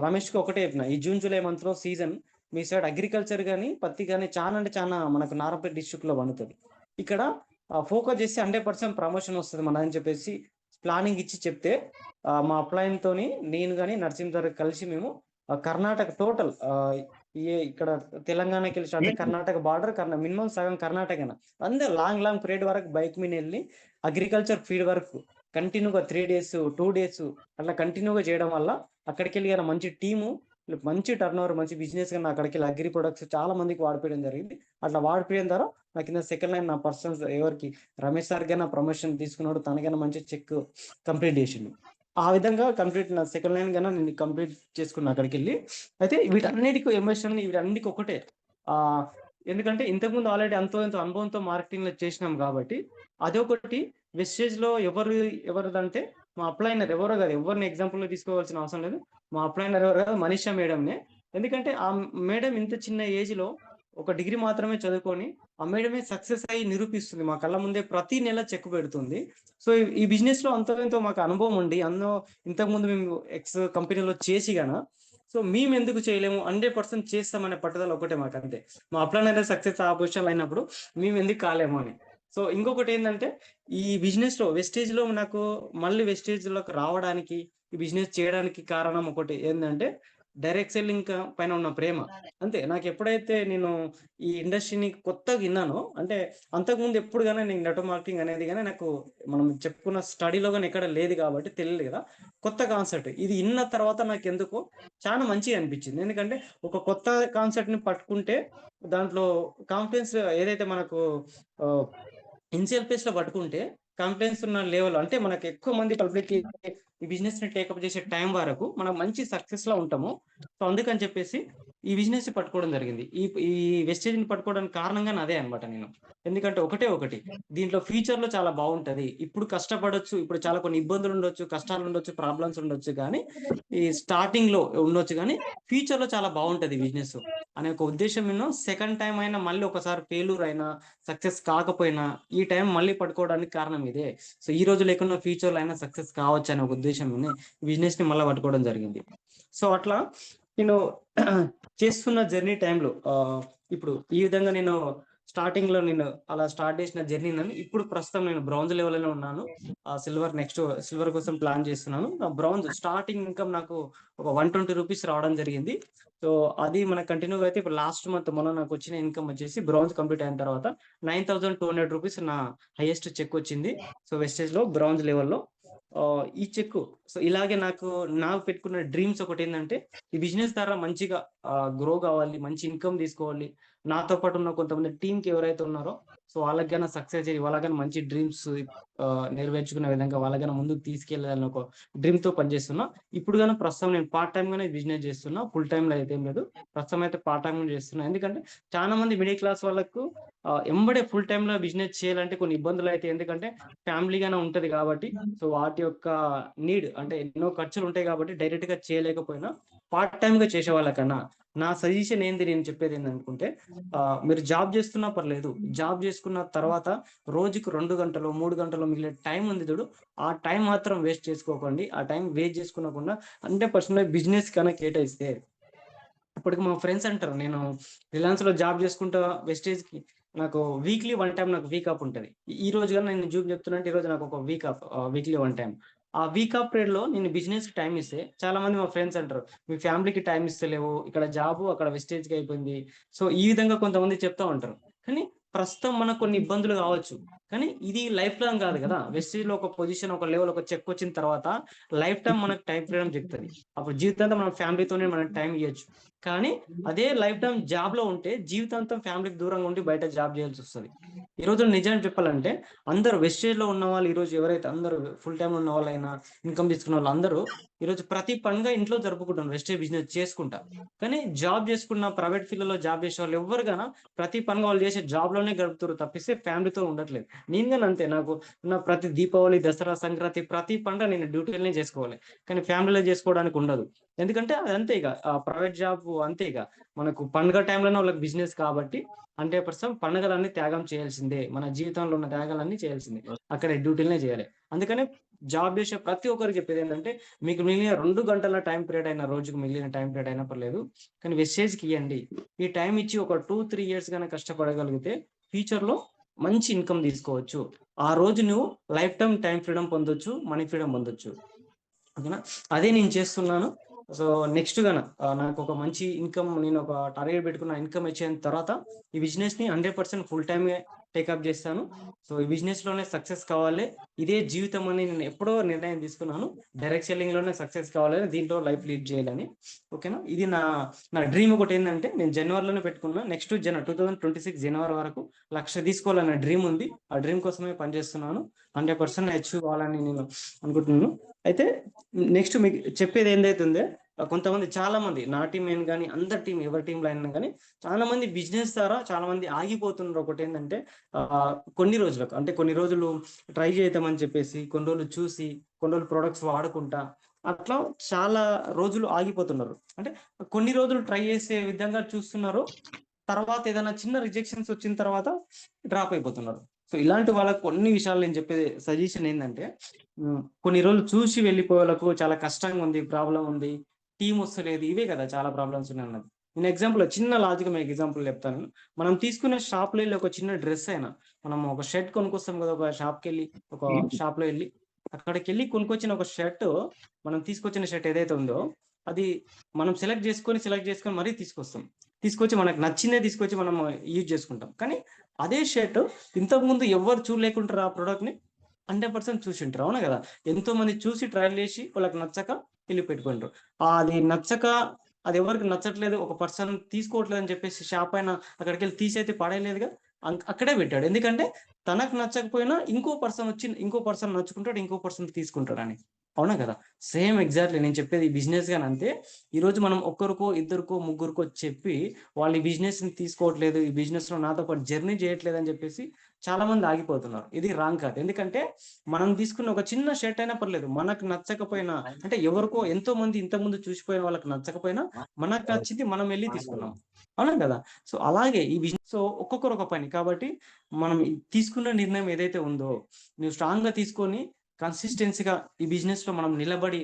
రమేష్కి ఒకటే చెప్పిన, ఈ జూన్ జూలై మంత్ లో సీజన్ మీ సైడ్ అగ్రికల్చర్ కానీ పత్తి కానీ చాలా అంటే చాలా మనకు నారాయణపేట డిస్ట్రిక్ట్ లో పండుతుంది. ఇక్కడ ఫోకస్ చేసి 100% ప్రమోషన్ వస్తుంది మన అని చెప్పేసి ప్లానింగ్ ఇచ్చి చెప్తే మా అప్లైన్ తోని నేను కానీ నరసింహ గారు కలిసి మేము కర్ణాటక టోటల్ ఇక్కడ తెలంగాణకి వెళ్ళి స్టార్ట్ కర్ణాటక బార్డర్ మినిమం సగం కర్ణాటక అందరూ లాంగ్ పీరియడ్ వరకు బైక్ మీద వెళ్ళి అగ్రికల్చర్ ఫీల్డ్ వర్క్ కంటిన్యూగా 3 days 2 days అట్లా కంటిన్యూగా చేయడం వల్ల అక్కడికి వెళ్ళి మంచి టీము, మంచి టర్న్ ఓవర్, మంచి బిజినెస్ గా అక్కడికి వెళ్ళి అగ్రి ప్రొడక్ట్స్ చాలా మందికి వాడిపోయడం జరిగింది. అట్లా వాడిపోయిన ద్వారా నా కింద సెకండ్ లైన్ నా పర్సన్స్ ఎవరికి రమేష్ సార్ కైనా ప్రమోషన్ తీసుకున్నాడు, తనకైనా మంచి చెక్ కంప్లీట్ చేసిండు. ఆ విధంగా కంప్లీట్ నా సెకండ్ లైన్ కన్నా నేను కంప్లీట్ చేసుకున్నా అక్కడికి వెళ్ళి. అయితే వీటన్నిటికీ ఎమోషన్ వీటన్నిటికీ ఒకటే, ఎందుకంటే ఇంతకుముందు ఆల్రెడీ ఎంతో అనుభవంతో మార్కెటింగ్ లో చేసినాం కాబట్టి అదొకటి. వెస్టేజ్ లో ఎవరిదంటే మా అప్లైనర్ ఎవరో కాదు, ఎవరిని ఎగ్జాంపుల్ లో తీసుకోవాల్సిన అవసరం లేదు. మా అప్లైనర్ ఎవరు కాదు, మనీషా మేడంనే. ఎందుకంటే ఆ మేడం ఇంత చిన్న ఏజ్ లో ఒక డిగ్రీ మాత్రమే చదువుకొని ఆ మేడమే సక్సెస్ అయ్యి నిరూపిస్తుంది, మా కళ్ళ ముందే ప్రతి నెల చెక్ పెడుతుంది. సో ఈ బిజినెస్ లో ఎంతో మాకు అనుభవం ఉండి ఇంతకుముందు మేము ఎక్స్ కంపెనీలో చేసి గానా, సో మేము ఎందుకు చేయలేము, 100% చేస్తామనే పట్టుదల ఒకటే మాకు, అంతే. మా అప్లైనర్ సక్సెస్ ఆ పొజిషన్ అయినప్పుడు మేము ఎందుకు కాలేము అని. సో ఇంకొకటి ఏంటంటే ఈ బిజినెస్ లో వెస్టేజ్ లో నాకు మళ్ళీ వెస్టేజ్ లోకి రావడానికి, ఈ బిజినెస్ చేయడానికి కారణం ఒకటి ఏంటంటే డైరెక్ట్ సెల్లింగ్ పైన ఉన్న ప్రేమ, అంతే. నాకు ఎప్పుడైతే నేను ఈ ఇండస్ట్రీని కొత్తగా విన్నానో, అంటే అంతకుముందు ఎప్పుడు కానీ నేను నెట్వర్క్ మార్కెటింగ్ అనేది కానీ నాకు మనం చెప్పుకున్న స్టడీలో కానీ ఎక్కడ లేదు కాబట్టి తెలియదు కదా. కొత్త కాన్సెప్ట్ ఇది విన్న తర్వాత నాకు ఎందుకో చాలా మంచిగా అనిపించింది. ఎందుకంటే ఒక కొత్త కాన్సెప్ట్ ని పట్టుకుంటే దాంట్లో కాన్ఫిడెన్స్ ఏదైతే మనకు ఇనిషియల్ ఫేజ్ లో పట్టుకుంటే కాన్ఫిడెన్స్ ఉన్న లెవెల్, అంటే మనకు ఎక్కువ మంది పబ్లిక్ ఈ బిజినెస్ ని టేకప్ చేసే టైం వరకు మనం మంచి సక్సెస్ లో ఉంటాము. సో అందుకని చెప్పేసి ఈ బిజినెస్ ని పట్టుకోవడం జరిగింది. ఈ వెస్టేజ్ ని పట్టుకోవడానికి కారణంగా అదే అనమాట నేను. ఎందుకంటే ఒకటి దీంట్లో ఫ్యూచర్ లో చాలా బాగుంటది. ఇప్పుడు కష్టపడొచ్చు, ఇప్పుడు చాలా కొన్ని ఇబ్బందులు ఉండొచ్చు, కష్టాలు ఉండొచ్చు, ప్రాబ్లమ్స్ ఉండొచ్చు, కానీ ఈ స్టార్టింగ్ లో ఉండొచ్చు, కానీ ఫ్యూచర్ లో చాలా బాగుంటది బిజినెస్ అనే ఒక ఉద్దేశం నేను. సెకండ్ టైం అయినా మళ్ళీ ఒకసారి ఫెయిల్యూర్ అయినా సక్సెస్ కాకపోయినా ఈ టైం మళ్ళీ పట్టుకోవడానికి కారణం ఇదే. సో ఈ రోజు లేకుండా ఫ్యూచర్ లో అయినా సక్సెస్ కావచ్చు అనే ఒక ఉద్దేశం బిజినెస్ ని మళ్ళీ పట్టుకోవడం జరిగింది. సో అట్లా నేను చేస్తున్న జర్నీ టైంలో ఇప్పుడు ఈ విధంగా నేను స్టార్టింగ్ లో నేను అలా స్టార్ట్ చేసిన జర్నీ ఇప్పుడు ప్రస్తుతం నేను బ్రౌన్స్ లెవెల్లో ఉన్నాను. సిల్వర్ కోసం ప్లాన్ చేస్తున్నాను. బ్రౌన్స్ స్టార్టింగ్ ఇన్కమ్ నాకు ఒక 120 రూపీస్ రావడం జరిగింది. సో అది మనకు కంటిన్యూగా అయితే ఇప్పుడు లాస్ట్ మంత్ మొన్న నాకు వచ్చిన ఇన్కమ్ వచ్చేసి బ్రౌన్స్ కంప్లీట్ అయిన తర్వాత 9,200 రూపీస్ నా హైయెస్ట్ చెక్ వచ్చింది. సో వెస్టేజ్ లో బ్రౌన్స్ లెవెల్లో ఈ చెక్. సో ఇలాగే నాకు పెట్టుకున్న డ్రీమ్స్ ఒకటి ఏంటంటే ఈ బిజినెస్ ద్వారా మంచిగా గ్రో కావాలి, మంచి ఇన్కమ్ తీసుకోవాలి. నాతో పాటు ఉన్న కొంతమంది టీంకి ఎవరైతే ఉన్నారో సో వాళ్ళకైనా సక్సెస్ చేసి వాళ్ళకైనా మంచి డ్రీమ్స్ నెరవేర్చుకునే విధంగా వాళ్ళకైనా ముందుకు తీసుకెళ్ళాలని ఒక డ్రీమ్ తో పనిచేస్తున్నా. ఇప్పుడు కానీ ప్రస్తుతం నేను పార్ట్ టైం గానే బిజినెస్ చేస్తున్నా, ఫుల్ టైం లో అయితే ఏం లేదు. ప్రస్తుతం అయితే పార్ట్ టైం చేస్తున్నా. ఎందుకంటే చాలా మంది మిడిల్ క్లాస్ వాళ్ళకు ఎంబడే ఫుల్ టైమ్ లో బిజినెస్ చేయాలంటే కొన్ని ఇబ్బందులు అయితే, ఎందుకంటే ఫ్యామిలీ గానే ఉంటది కాబట్టి. సో వాటి యొక్క నీడ్ అంటే ఎన్నో ఖర్చులు ఉంటాయి కాబట్టి డైరెక్ట్ గా చేయలేకపోయినా పార్ట్ టైం గా చేసే వాళ్ళకన్నా నా సజెషన్ ఏంది, నేను చెప్పేది ఏంటనుకుంటే మీరు జాబ్ చేస్తున్నా పర్లేదు, జాబ్ చేసుకున్న తర్వాత రోజుకు 2 గంటలు 3 గంటలు మిగిలిన టైం ఉంది చూడు, ఆ టైం మాత్రం వేస్ట్ చేసుకోకండి. ఆ టైం వేస్ట్ చేసుకోకుండా 100% బిజినెస్ కన్నా కేటాయిస్తే. ఇప్పటికి మా ఫ్రెండ్స్ అంటారు, నేను రిలయన్స్ లో జాబ్ చేసుకుంటా వెస్టేజ్ కి నాకు వీక్లీ 1 టైం నాకు వీక్ ఆఫ్ ఉంటది. ఈ రోజు కానీ నేను జూబ్ చెప్తున్నా, ఈ రోజు నాకు ఒక వీక్ ఆఫ్, వీక్లీ 1 టైం. ఆ వీక్ ఆఫ్ పీరియడ్ లో నేను బిజినెస్ కి టైం ఇస్తే చాలా మంది మా ఫ్రెండ్స్ అంటారు, మీ ఫ్యామిలీకి టైం ఇస్తలేవు, ఇక్కడ జాబ్ అక్కడ వెస్టేజ్ కి అయిపోయింది. సో ఈ విధంగా కొంతమంది చెప్తా ఉంటారు. కానీ ప్రస్తుతం మనకు కొన్ని ఇబ్బందులు కావచ్చు, కానీ ఇది లైఫ్ లాంగ్ కాదు కదా. వెస్టేజ్ లో ఒక పొజిషన్, ఒక లెవెల్, ఒక చెక్ వచ్చిన తర్వాత లైఫ్ టైం మనకు టైం ఫ్రీడమ్ చెప్తుంది. అప్పుడు జీవితాంతం మన ఫ్యామిలీతోనే మనకు టైం ఇవ్వచ్చు. కానీ అదే లైఫ్ టైం జాబ్ లో ఉంటే జీవితాంతం ఫ్యామిలీకి దూరంగా ఉండి బయట జాబ్ చేయాల్సి వస్తుంది. ఈ రోజు నిజాన్ని చెప్పాలంటే అందరూ వెస్టేజ్ లో ఉన్న వాళ్ళు, ఈ రోజు ఎవరైతే అందరూ ఫుల్ టైం ఉన్న వాళ్ళైనా, ఇన్కమ్ తీసుకున్న వాళ్ళు అందరూ ఈ రోజు ప్రతి పండుగ ఇంట్లో జరుపుకుంటారు వెస్టేజ్ బిజినెస్ చేసుకుంటా. కానీ జాబ్ చేసుకున్న ప్రైవేట్ ఫీల్డ్ లో జాబ్ చేసే వాళ్ళు ఎవరు గానా ప్రతి పండుగ వాళ్ళు చేసే జాబ్ లోనే గడుపుతారు తప్పిస్తే ఫ్యామిలీతో ఉండట్లేదు. నేను కానీ అంతే. నాకు నా ప్రతి దీపావళి, దసరా, సంక్రాంతి ప్రతి పండుగ నేను డ్యూటీలనే చేసుకోవాలి. కానీ ఫ్యామిలీలో చేసుకోవడానికి ఉండదు. ఎందుకంటే అది అంతే ఇక ప్రైవేట్ జాబ్ అంతే ఇక. మనకు పండుగ టైంలోనే వాళ్ళకి బిజినెస్ కాబట్టి 100% పండుగలన్నీ త్యాగం చేయాల్సిందే. మన జీవితంలో ఉన్న త్యాగాలన్నీ చేయాల్సిందే. అక్కడ డ్యూటీలనే చేయాలి. అందుకనే జాబ్ చేసే ప్రతి ఒక్కరికి చెప్పేది ఏంటంటే, మీకు మిగిలిన 2 గంటల టైం పీరియడ్ అయినా, రోజుకు మిగిలిన టైం పీరియడ్ అయినా పర్లేదు. కానీ వెస్టేజ్‌కి ఇయ్యండి. ఈ టైం ఇచ్చి ఒక 2, 3 ఇయర్స్ గాని కష్టపడగలిగితే ఫ్యూచర్‌లో మంచి ఇన్‌కమ్ తీసుకోవచ్చు. ఆ రోజు నువ్వు లైఫ్ టైమ్ ఫ్రీడమ్ పొందొచ్చు. మనీ ఫ్రీడమ్ పొందొచ్చు. ఓకేనా? అదే నేను చేస్తున్నాను. సో, నెక్స్ట్ నాకు ఒక మంచి ఇన్‌కమ్, నేను ఒక టార్గెట్ పెట్టుకున్న ఇన్‌కమ్ వచ్చేసిన తర్వాత ఈ బిజినెస్‌ని 100% ఫుల్ టైమే టేకప్ చేస్తాను. సో, ఈ బిజినెస్‌లోనే సక్సెస్ కావాలి. ఇదే జీవితం అని నేను ఎప్పుడో నిర్ణయం తీసుకున్నాను. డైరెక్ట్ సెల్లింగ్‌లోనే సక్సెస్ కావాలని, దీంట్లో లైఫ్ లీడ్ చేయాలని. ఓకేనా? ఇది నా డ్రీమ్ ఒకటేందంటే, నేను జనవరిలోనే పెట్టుకున్నా. నెక్స్ట్ 2026 జనవరి వరకు 1,00,000 తీసుకోవాలన్న డ్రీమ్ ఉంది. ఆ డ్రీమ్ కోసమే పనిచేస్తున్నాను. 100% అచీవ్ కావాలని నేను అనుకుంటున్నాను. అయితే నెక్స్ట్ మీకు చెప్పేది ఏందైతే ఉందో, కొంతమంది చాలా మంది నా టీం ఏం కానీ, అందరి టీం ఎవరి టీంలో అయినా కానీ చాలా మంది బిజినెస్ ద్వారా చాలా మంది ఆగిపోతున్నారు. ఒకటి ఏంటంటే కొన్ని రోజులకు, అంటే కొన్ని రోజులు ట్రై చేద్దామని చెప్పేసి, కొన్ని రోజులు చూసి, కొన్ని రోజులు ప్రొడక్ట్స్ వాడుకుంటా అట్లా చాలా రోజులు ఆగిపోతున్నారు. అంటే కొన్ని రోజులు ట్రై చేసే విధంగా చూస్తున్నారు. తర్వాత ఏదైనా చిన్న రిజెక్షన్స్ వచ్చిన తర్వాత డ్రాప్ అయిపోతున్నారు. సో, ఇలాంటి వాళ్ళకి కొన్ని విషయాలు నేను చెప్పే సజెషన్ ఏంటంటే, కొన్ని రోజులు చూసి వెళ్ళిపోయే వాళ్ళకు చాలా కష్టంగా ఉంది, ప్రాబ్లం ఉంది, టీం వస్తలేదు, ఇవే కదా చాలా ప్రాబ్లమ్స్ ఉన్నాయి అన్నది. నేను చిన్న లాజిక్ మీకు ఎగ్జాంపుల్ చెప్తాను. మనం తీసుకునే షాప్లో వెళ్ళి ఒక చిన్న డ్రెస్ అయినా, మనం ఒక షర్ట్ కొనుక్కొస్తాం కదా, ఒక షాప్లో వెళ్ళి అక్కడికి వెళ్ళి కొనుక్కొచ్చిన ఒక షర్ట్, మనం తీసుకొచ్చిన షర్ట్ ఏదైతే ఉందో అది మనం సెలెక్ట్ చేసుకొని మరీ తీసుకొచ్చి మనకు నచ్చిందే తీసుకొచ్చి మనం యూజ్ చేసుకుంటాం. కానీ అదే షర్ట్ ఇంతకుముందు ఎవరు చూడలేకుంటారు, ఆ ప్రోడక్ట్ని 100% చూసి ఉంటారు. అవునా కదా? ఎంతో మంది చూసి ట్రయల్ చేసి వాళ్ళకి నచ్చక వెళ్ళి పెట్టుకుంటారు. అది నచ్చక, అది ఎవరికి నచ్చట్లేదు, ఒక పర్సన్ తీసుకోవట్లేదు అని చెప్పేసి షాప్ అయినా అక్కడికి వెళ్ళి తీసైతే పడేయలేదుగా, అక్కడే పెట్టాడు. ఎందుకంటే తనకు నచ్చకపోయినా ఇంకో పర్సన్ నచ్చుకుంటాడు, ఇంకో పర్సన్ తీసుకుంటాడు అని. అవునా కదా? సేమ్ ఎగ్జాక్ట్లీ నేను చెప్పేది ఈ బిజినెస్ గాని అంతే. ఈరోజు మనం ఒక్కరికో, ఇద్దరికో, ముగ్గురికో చెప్పి వాళ్ళు ఈ బిజినెస్ ని తీసుకోవట్లేదు, ఈ బిజినెస్ లో నాతో పాటు జర్నీ చేయట్లేదు అని చెప్పేసి చాలా మంది ఆగిపోతున్నారు. ఇది రాంగ్ కాదు. ఎందుకంటే మనం తీసుకున్న ఒక చిన్న షర్ట్ అయినా పర్లేదు, మనకు నచ్చకపోయినా, అంటే ఎవరికో ఎంతో మంది ఇంతకుముందు చూసిపోయిన వాళ్ళకి నచ్చకపోయినా మనకు నచ్చింది మనం వెళ్ళి తీసుకున్నాం. అవునా కదా? సో, అలాగే ఈ బిజినెస్ ఒక్కొక్కరు ఒక పని కాబట్టి, మనం తీసుకున్న నిర్ణయం ఏదైతే ఉందో నువ్వు స్ట్రాంగ్ గా తీసుకొని కన్సిస్టెన్సీగా ఈ బిజినెస్ లో మనం నిలబడి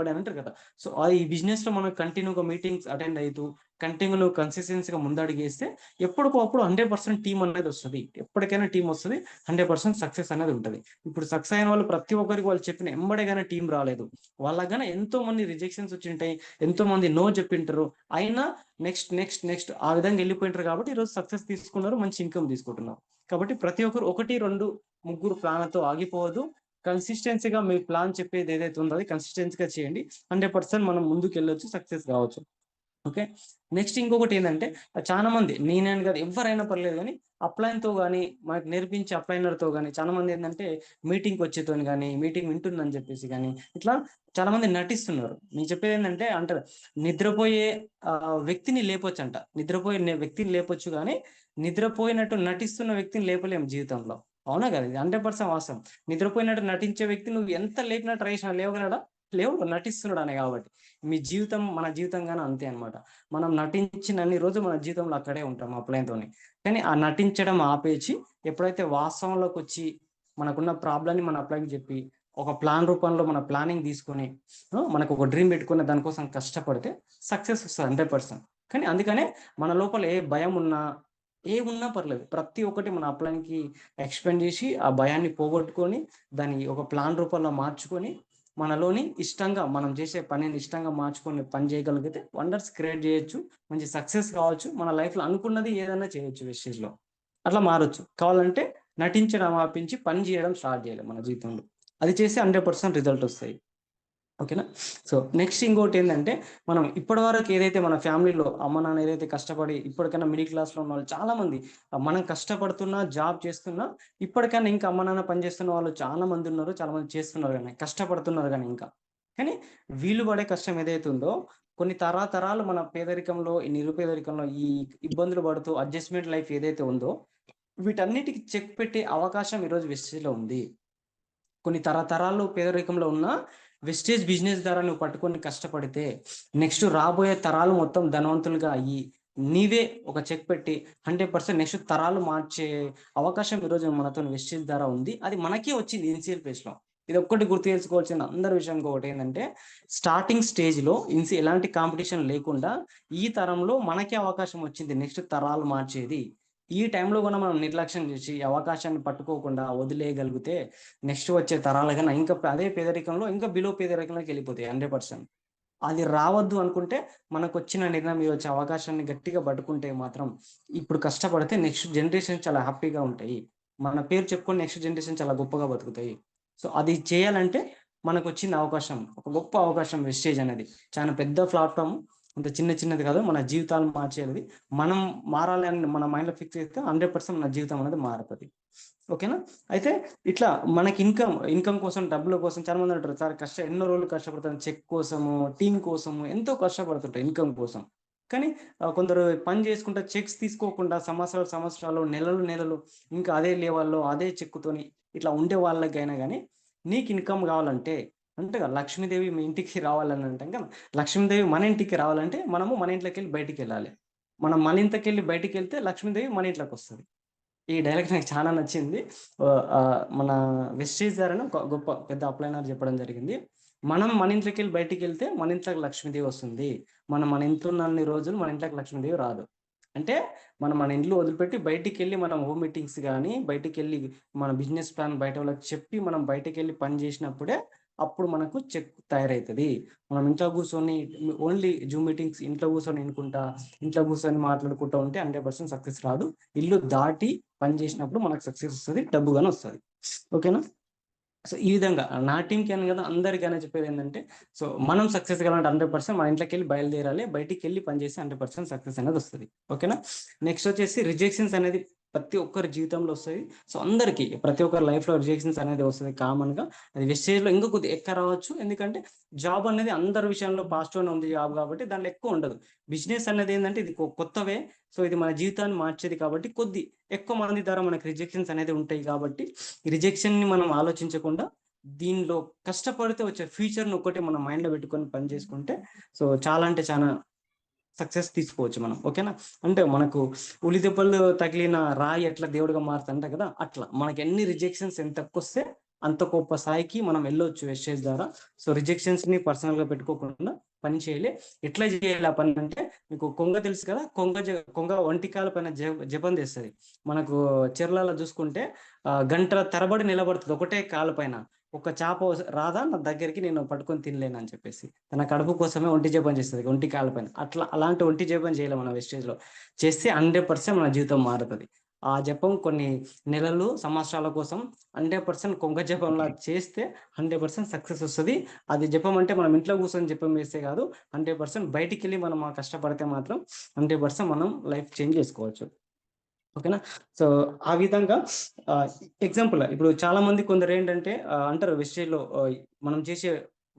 అని అంటారు కదా. సో, ఈ బిజినెస్ లో మనం కంటిన్యూగా మీటింగ్స్ అటెండ్ అవుతూ కంటిన్యూ కన్సిస్టెన్సీగా ముందడుగేస్తే ఎప్పటికప్పుడు 100% టీం అనేది వస్తుంది. ఎప్పటికైనా టీం వస్తుంది. 100% సక్సెస్ అనేది ఉంటుంది. ఇప్పుడు సక్సెస్ అయిన వాళ్ళు ప్రతి ఒక్కరికి వాళ్ళు చెప్పిన ఎంబడేగానే టీం రాలేదు. వాళ్ళగానే ఎంతో మంది రిజెక్షన్స్ వచ్చి ఉంటాయి, ఎంతో మంది నో చెప్పింటారు. అయినా నెక్స్ట్ ఆ విధంగా వెళ్ళిపోయింటారు కాబట్టి ఈరోజు సక్సెస్ తీసుకున్నారు, మంచి ఇన్కమ్ తీసుకుంటున్నారు. కాబట్టి ప్రతి ఒక్కరు 1, 2, 3 ప్లాన్లతో ఆగిపోవద్దు. కన్సిస్టెన్సీగా మీ ప్లాన్ చెప్పేది ఏదైతే ఉందో అది కన్సిస్టెన్సీగా చేయండి. 100% మనం ముందుకు వెళ్ళొచ్చు, సక్సెస్ కావచ్చు. ఓకే. నెక్స్ట్ ఇంకొకటి ఏంటంటే, చాలా మంది నేనేను కాదు, ఎవరైనా పర్లేదు కానీ అప్లైన్తో కానీ, మనకు నేర్పించే అప్లైనర్తో కానీ చాలా మంది ఏంటంటే మీటింగ్కి వచ్చేతోని కానీ, మీటింగ్ వింటుందని చెప్పేసి కానీ ఇట్లా చాలా మంది నటిస్తున్నారు. నేను చెప్పేది ఏంటంటే, అంటారు నిద్రపోయే వ్యక్తిని లేపొచ్చంట. నిద్రపోయే వ్యక్తిని లేపొచ్చు కానీ నిద్రపోయినట్టు నటిస్తున్న వ్యక్తిని లేపలేము జీవితంలో. అవునా కదా? ఇది 100% వాస్తవం. నిద్రపోయినట్టు నటించే వ్యక్తి నువ్వు ఎంత లేపినా ట్రై చేసినా లేవగలడా? లేవు, నటిస్తున్నాడు అనే కాబట్టి. మన జీవితం గానీ అంతే అనమాట. మనం నటించినన్ని రోజులు మన జీవితంలో అక్కడే ఉంటాం అప్లైన్‌తోని. కానీ ఆ నటించడం ఆపేచి ఎప్పుడైతే వాస్తవంలోకి వచ్చి మనకున్న ప్రాబ్లమ్‌ని మన అప్లైన్‌కి చెప్పి ఒక ప్లాన్ రూపంలో మన ప్లానింగ్ తీసుకొని మనకు ఒక డ్రీమ్ పెట్టుకొని దానికోసం కష్టపడితే సక్సెస్ వస్తది 100%. కానీ అందుకనే మన లోపల ఏ భయం ఉన్నా, ఏమున్నా పర్లేదు, ప్రతి ఒక్కటి మన అప్లైన్‌కి ఎక్స్‌ప్లెయిన్ చేసి ఆ భయాన్ని పోగొట్టుకొని దాన్ని ఒక ప్లాన్ రూపంలో మార్చుకొని మనలోని ఇష్టంగా మనం చేసే పనిని ఇష్టంగా మార్చుకొని పని చేయగలిగితే వండర్స్ క్రియేట్ చేయొచ్చు. మంచి సక్సెస్ కావచ్చు. మన లైఫ్‌లో అనుకున్నది ఏదైనా చేయొచ్చు వెస్టేజ్‌లో. అట్లా మారొచ్చు. కావాలంటే నటించడం ఆపించి పని చేయడం స్టార్ట్ చేయాలి మన జీవితంలో. అది చేస్తే 100% రిజల్ట్ వస్తాయి. ఓకేనా? సో, నెక్స్ట్ ఇంకోటేందంటే, మనం ఇప్పటివరకు ఏదైతే మన ఫ్యామిలీలో అమ్మ, నాన్న ఏదైతే కష్టపడి ఇప్పటికైనా మిడిల్ క్లాస్‌లో ఉన్నవాళ్ళు చాలా మంది, మనం కష్టపడుతున్నా, జాబ్ చేస్తున్నా, ఇప్పటికైనా ఇంకా అమ్మ, నాన్న పని చేస్తున్న వాళ్ళు చాలా మంది ఉన్నారు. చాలా మంది చేస్తున్నారు గానీ, కష్టపడుతున్నారు గానీ ఇంకా. కానీ వీళ్ళు పడే కష్టం ఏదైతే ఉందో, కొన్ని తరాలు మన పేదరికంలో, ఈ నిరుపేదరికంలో ఈ ఇబ్బందులు పడుతూ అడ్జస్ట్‌మెంట్ లైఫ్ ఏదైతే ఉందో, వీటన్నిటికి చెక్ పెట్టే అవకాశం ఈరోజు వెస్టేజ్లో ఉంది. కొన్ని తరతరాలు పేదరికంలో ఉన్న వెస్టేజ్ బిజినెస్ ద్వారా నువ్వు పట్టుకొని కష్టపడితే నెక్స్ట్ రాబోయే తరాలు మొత్తం ధనవంతులుగా అయ్యి నీవే ఒక చెక్ పెట్టి 100% నెక్స్ట్ తరాలు మార్చే అవకాశం ఈరోజు మనతో వెస్టేజ్ ద్వారా ఉంది. అది మనకే వచ్చింది ఇనిషియల్ ఫేజ్లో. ఇది ఒక్కటి గుర్తు చేసుకోవాల్సిన అందరి విషయం ఒకటి ఏంటంటే, స్టార్టింగ్ స్టేజ్లో ఎలాంటి కాంపిటీషన్ లేకుండా ఈ తరంలో మనకే అవకాశం వచ్చింది నెక్స్ట్ తరాలు మార్చేది. ఈ టైంలో కూడా మనం నిర్లక్ష్యం చేసి అవకాశాన్ని పట్టుకోకుండా వదిలేయగలిగితే నెక్స్ట్ వచ్చే తరాలు కన్నా ఇంకా అదే పేదరికంలో ఇంకా బిలో పేదరికంలోకి వెళ్ళిపోతాయి 100%. అది రావద్దు అనుకుంటే మనకు వచ్చిన నిర్ణయం వచ్చే అవకాశాన్ని గట్టిగా పట్టుకుంటే మాత్రం ఇప్పుడు కష్టపడితే నెక్స్ట్ జనరేషన్ చాలా హ్యాపీగా ఉంటాయి. మన పేరు చెప్పుకొని నెక్స్ట్ జనరేషన్ చాలా గొప్పగా బతుకుతాయి. సో అది చేయాలంటే మనకు వచ్చిన అవకాశం ఒక గొప్ప అవకాశం వెస్టేజ్ అనేది. చాలా పెద్ద ప్లాట్ఫామ్, అంత చిన్నది కాదు. మన జీవితాలు మార్చేది మనం మారాలి అని మన మైండ్లో ఫిక్స్ అయితే 100% మన జీవితం అనేది మారుతుంది. ఓకేనా? అయితే ఇట్లా మనకి ఇన్కమ్ కోసం, డబ్బుల కోసం చాలా మంది అంటారు, సార్ ఎన్నో రోజులు కష్టపడతాను చెక్ కోసము, టీం కోసము, ఎంతో కష్టపడుతుంటారు ఇన్కమ్ కోసం. కానీ కొందరు పని చేసుకుంటా చెక్స్ తీసుకోకుండా సంవత్సరాలు నెలలు ఇంకా అదే లెవెల్లో అదే చెక్కుతోని ఇట్లా ఉండే వాళ్ళకైనా కానీ నీకు ఇన్కమ్ కావాలంటే అంటే లక్ష్మీదేవి మీ ఇంటికి రావాలని అంటాం కదా, లక్ష్మీదేవి మన ఇంటికి రావాలంటే మనము మన ఇంట్లోకి వెళ్ళి బయటికి వెళ్ళాలి. మనం మన ఇంట్లోకి వెళ్ళి బయటికి వెళ్తే లక్ష్మీదేవి మన ఇంట్లోకి వస్తుంది. ఈ డైలాగ్ నాకు చాలా నచ్చింది. మన వెస్టేజ్ ద్వారా ఒక గొప్ప పెద్ద అప్లైనర్ చెప్పడం జరిగింది. మనం మన ఇంట్లోకి వెళ్ళి బయటికి వెళ్తే మన ఇంట్లోకి లక్ష్మీదేవి వస్తుంది. మన ఇంట్లో ఉన్నన్ని రోజులు మన ఇంట్లోకి లక్ష్మీదేవి రాదు. అంటే మన ఇంట్లో వదిలిపెట్టి బయటికి వెళ్ళి మనం హోమ్ మీటింగ్స్ కానీ బయటికి వెళ్ళి మన బిజినెస్ ప్లాన్ బయట వాళ్ళకి చెప్పి మనం బయటికి వెళ్ళి పని చేసినప్పుడే అప్పుడు మనకు చెక్ తయారవుతుంది. మనం ఇంట్లో కూర్చొని ఓన్లీ జూమ్ మీటింగ్స్ ఇంట్లో కూర్చొని వినుకుంటా, ఇంట్లో కూర్చొని మాట్లాడుకుంటూ ఉంటే 100% సక్సెస్ రాదు. ఇల్లు దాటి పని చేసినప్పుడు మనకు సక్సెస్ వస్తుంది, డబ్బు కానీ వస్తుంది. ఓకేనా? సో ఈ విధంగా నా టీంకి అని కదా అందరికైనా చెప్పేది ఏంటంటే, సో మనం సక్సెస్ కావాలంటే 100% మన ఇంట్లోకి వెళ్ళి బయలుదేరాలి, బయటికి వెళ్ళి పనిచేసి 100% సక్సెస్ అనేది వస్తుంది. ఓకేనా? నెక్స్ట్ వచ్చేసి రిజెక్షన్స్ అనేది ప్రతి ఒక్కరి జీవితంలో వస్తుంది. సో అందరికీ ప్రతి ఒక్కరి లైఫ్లో రిజెక్షన్స్ అనేది వస్తుంది కామన్గా. అది వెస్టేజ్లో ఇంకా కొద్దిగా ఎక్కువ రావచ్చు, ఎందుకంటే జాబ్ అనేది అందరి విషయంలో పాజిటివ్గా ఉంది జాబ్ కాబట్టి దాంట్లో ఎక్కువ ఉండదు. బిజినెస్ అనేది ఏంటంటే ఇది కొత్తవే, సో ఇది మన జీవితాన్ని మార్చేది కాబట్టి కొద్ది ఎక్కువ మంది ద్వారా మనకు రిజెక్షన్స్ అనేది ఉంటాయి. కాబట్టి ఈ రిజెక్షన్ని మనం ఆలోచించకుండా దీనిలో కష్టపడితే వచ్చే ఫ్యూచర్ని ఒక్కటే మనం మైండ్లో పెట్టుకొని పని చేసుకుంటే సో చాలా అంటే చాలా సక్సెస్ తీసుకోవచ్చు మనం. ఓకేనా? అంటే మనకు ఉలి దెబ్బలు తగిలిన రాయి ఎట్లా దేవుడిగా మారుతుంట కదా, అట్లా మనకి ఎన్ని రిజెక్షన్స్ ఎంత తక్కువ వస్తే అంత గొప్ప స్థాయికి మనం వెళ్ళొచ్చు వెస్టేజ్ ద్వారా. సో రిజెక్షన్స్ని పర్సనల్గా పెట్టుకోకుండా పని చేయాలి. ఎట్లా చేయాలి ఆ పని అంటే, మీకు కొంగ తెలుసు కదా, కొంగ ఒంటికాల పైన జపం చేస్తుంది. మనకు చెర్లలో చూసుకుంటే గంటల తరబడి నిలబడుతుంది ఒకటే కాలు పైన. ఒక చేప రాదా నా దగ్గరికి, నేను పట్టుకొని తినలేను అని చెప్పేసి తన కడుపు కోసమే ఒంటి జపం చేస్తుంది ఒంటి కాళ్ళ పైన. అలాంటి ఒంటి జపం చేయలేము మన వెస్టేజ్లో. చేస్తే 100% మన జీవితం మారుతుంది. ఆ జపం కొన్ని నెలలు సంవత్సరాల కోసం 100% కొంగ జపంలా చేస్తే 100% సక్సెస్ వస్తుంది. అది జపం అంటే మనం ఇంట్లో కూర్చొని జపం చేస్తే కాదు, 100% బయటికి వెళ్ళి మనం కష్టపడితే మాత్రం 100% మనం లైఫ్ చేంజ్ చేసుకోవచ్చు. ఓకేనా? సో ఆ విధంగా ఎగ్జాంపుల్ ఇప్పుడు చాలా మంది కొందరు ఏంటంటే అంటారు వెస్టేజ్లో మనం చేసే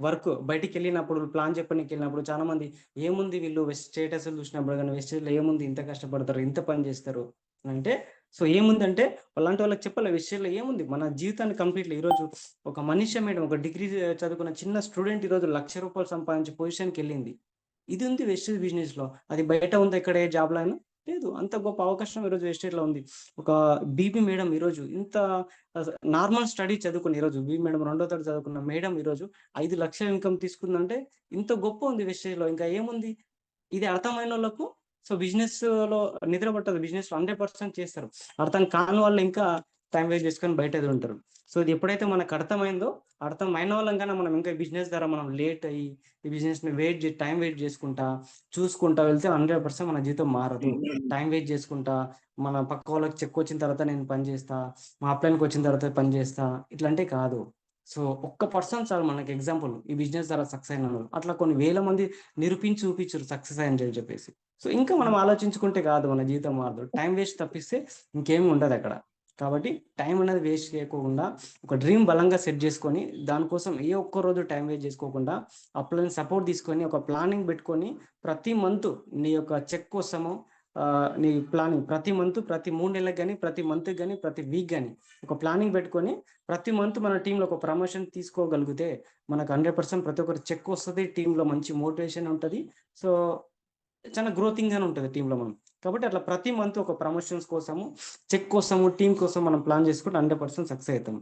వర్క్ బయటికి వెళ్ళినప్పుడు ప్లాన్ చెప్పడానికి వెళ్ళినప్పుడు చాలా మంది ఏముంది వీళ్ళు స్టేటస్ చూసినప్పుడు కానీ వెస్టేజ్లో ఏముంది ఇంత కష్టపడతారు ఇంత పని చేస్తారు అంటే, సో ఏముందంటే అలాంటి వాళ్ళకి చెప్పాలి వెస్టేజ్లో ఏముంది మన జీవితాన్ని కంప్లీట్లీ. ఈరోజు ఒక మనిషి మేడం ఒక డిగ్రీ చదువుకున్న చిన్న స్టూడెంట్ ఈరోజు ₹1,00,000 సంపాదించే పొజిషన్కి వెళ్ళింది. ఇది ఉంది వెస్టేజ్ బిజినెస్లో. అది బయట ఉంది ఎక్కడ ఏ జాబ్లో అయినా లేదు. అంత గొప్ప అవకాశం ఈరోజు వెస్టేజ్లో ఉంది. ఒక బీబీ మేడం ఈరోజు ఇంత నార్మల్ స్టడీ చదువుకుని ఈరోజు బీబీ మేడం 2వ తరగతి చదువుకున్న మేడం ఈరోజు 5 లక్షల ఇన్కమ్ తీసుకుందంటే ఇంత గొప్ప ఉంది వెస్టేజ్లో. ఇంకా ఏముంది? ఇది అర్థమైన వాళ్ళకు సో బిజినెస్లో నిద్ర పట్టదు. బిజినెస్లో 100% చేస్తారు. అర్థం కాని వాళ్ళు ఇంకా టైం వేస్ట్ చేసుకొని బయట ఉంటారు. సో ఇది ఎప్పుడైతే మనకు అర్థమైందో, అర్థమైన వాళ్ళంగానే మనం ఇంకా బిజినెస్ ద్వారా మనం లేట్ అయ్యి ఈ బిజినెస్ని టైం వెయిట్ చూసుకుంటా వెళ్తే 100% మన జీవితం మారదు. టైం వెయిట్ చేసుకుంటా మన పక్క వాళ్ళకి చెక్ వచ్చిన తర్వాత నేను పని చేస్తా, మా అప్లైన్కి వచ్చిన తర్వాత పని చేస్తా, ఇట్లాంటే కాదు. సో ఒక్క పర్సన్ చాలు మనకి ఎగ్జాంపుల్ ఈ బిజినెస్ ద్వారా సక్సెస్ అయిన వాళ్ళు. అట్లా కొన్ని వేల మంది నిరూపించి చూపించారు సక్సెస్ అయ్యని చెప్పేసి. సో ఇంకా మనం ఆలోచించుకుంటే కాదు మన జీవితం మారదు. టైం వేస్ట్ తప్పిస్తే ఇంకేమి ఉండదు అక్కడ. కాబట్టి టైం అనేది వేస్ట్ చేయకుండా ఒక డ్రీమ్ బలంగా సెట్ చేసుకొని దానికోసం ఏ ఒక్క రోజు టైం వేస్ట్ చేసుకోకుండా అప్లైన్ సపోర్ట్ తీసుకొని ఒక ప్లానింగ్ పెట్టుకొని ప్రతి మంత్ నీ యొక్క చెక్ కోసము నీ ప్లానింగ్ ప్రతి మంత్, ప్రతి 3 నెలలకు కానీ, ప్రతి మంత్కి కానీ, ప్రతి వీక్ కానీ ఒక ప్లానింగ్ పెట్టుకొని ప్రతి మంత్ మన టీంలో ఒక ప్రమోషన్ తీసుకోగలిగితే మనకు 100% ప్రతి ఒక్కరు చెక్ వస్తుంది, టీంలో మంచి మోటివేషన్ ఉంటుంది. సో చాలా గ్రోతింగ్ గానే ఉంటుంది టీంలో మనం. కాబట్టి అట్లా ప్రతి మంత్ ఒక ప్రమోషన్స్ కోసము, చెక్ కోసము, టీం కోసం మనం ప్లాన్ చేసుకుంటే 100% సక్సెస్ అవుతాం.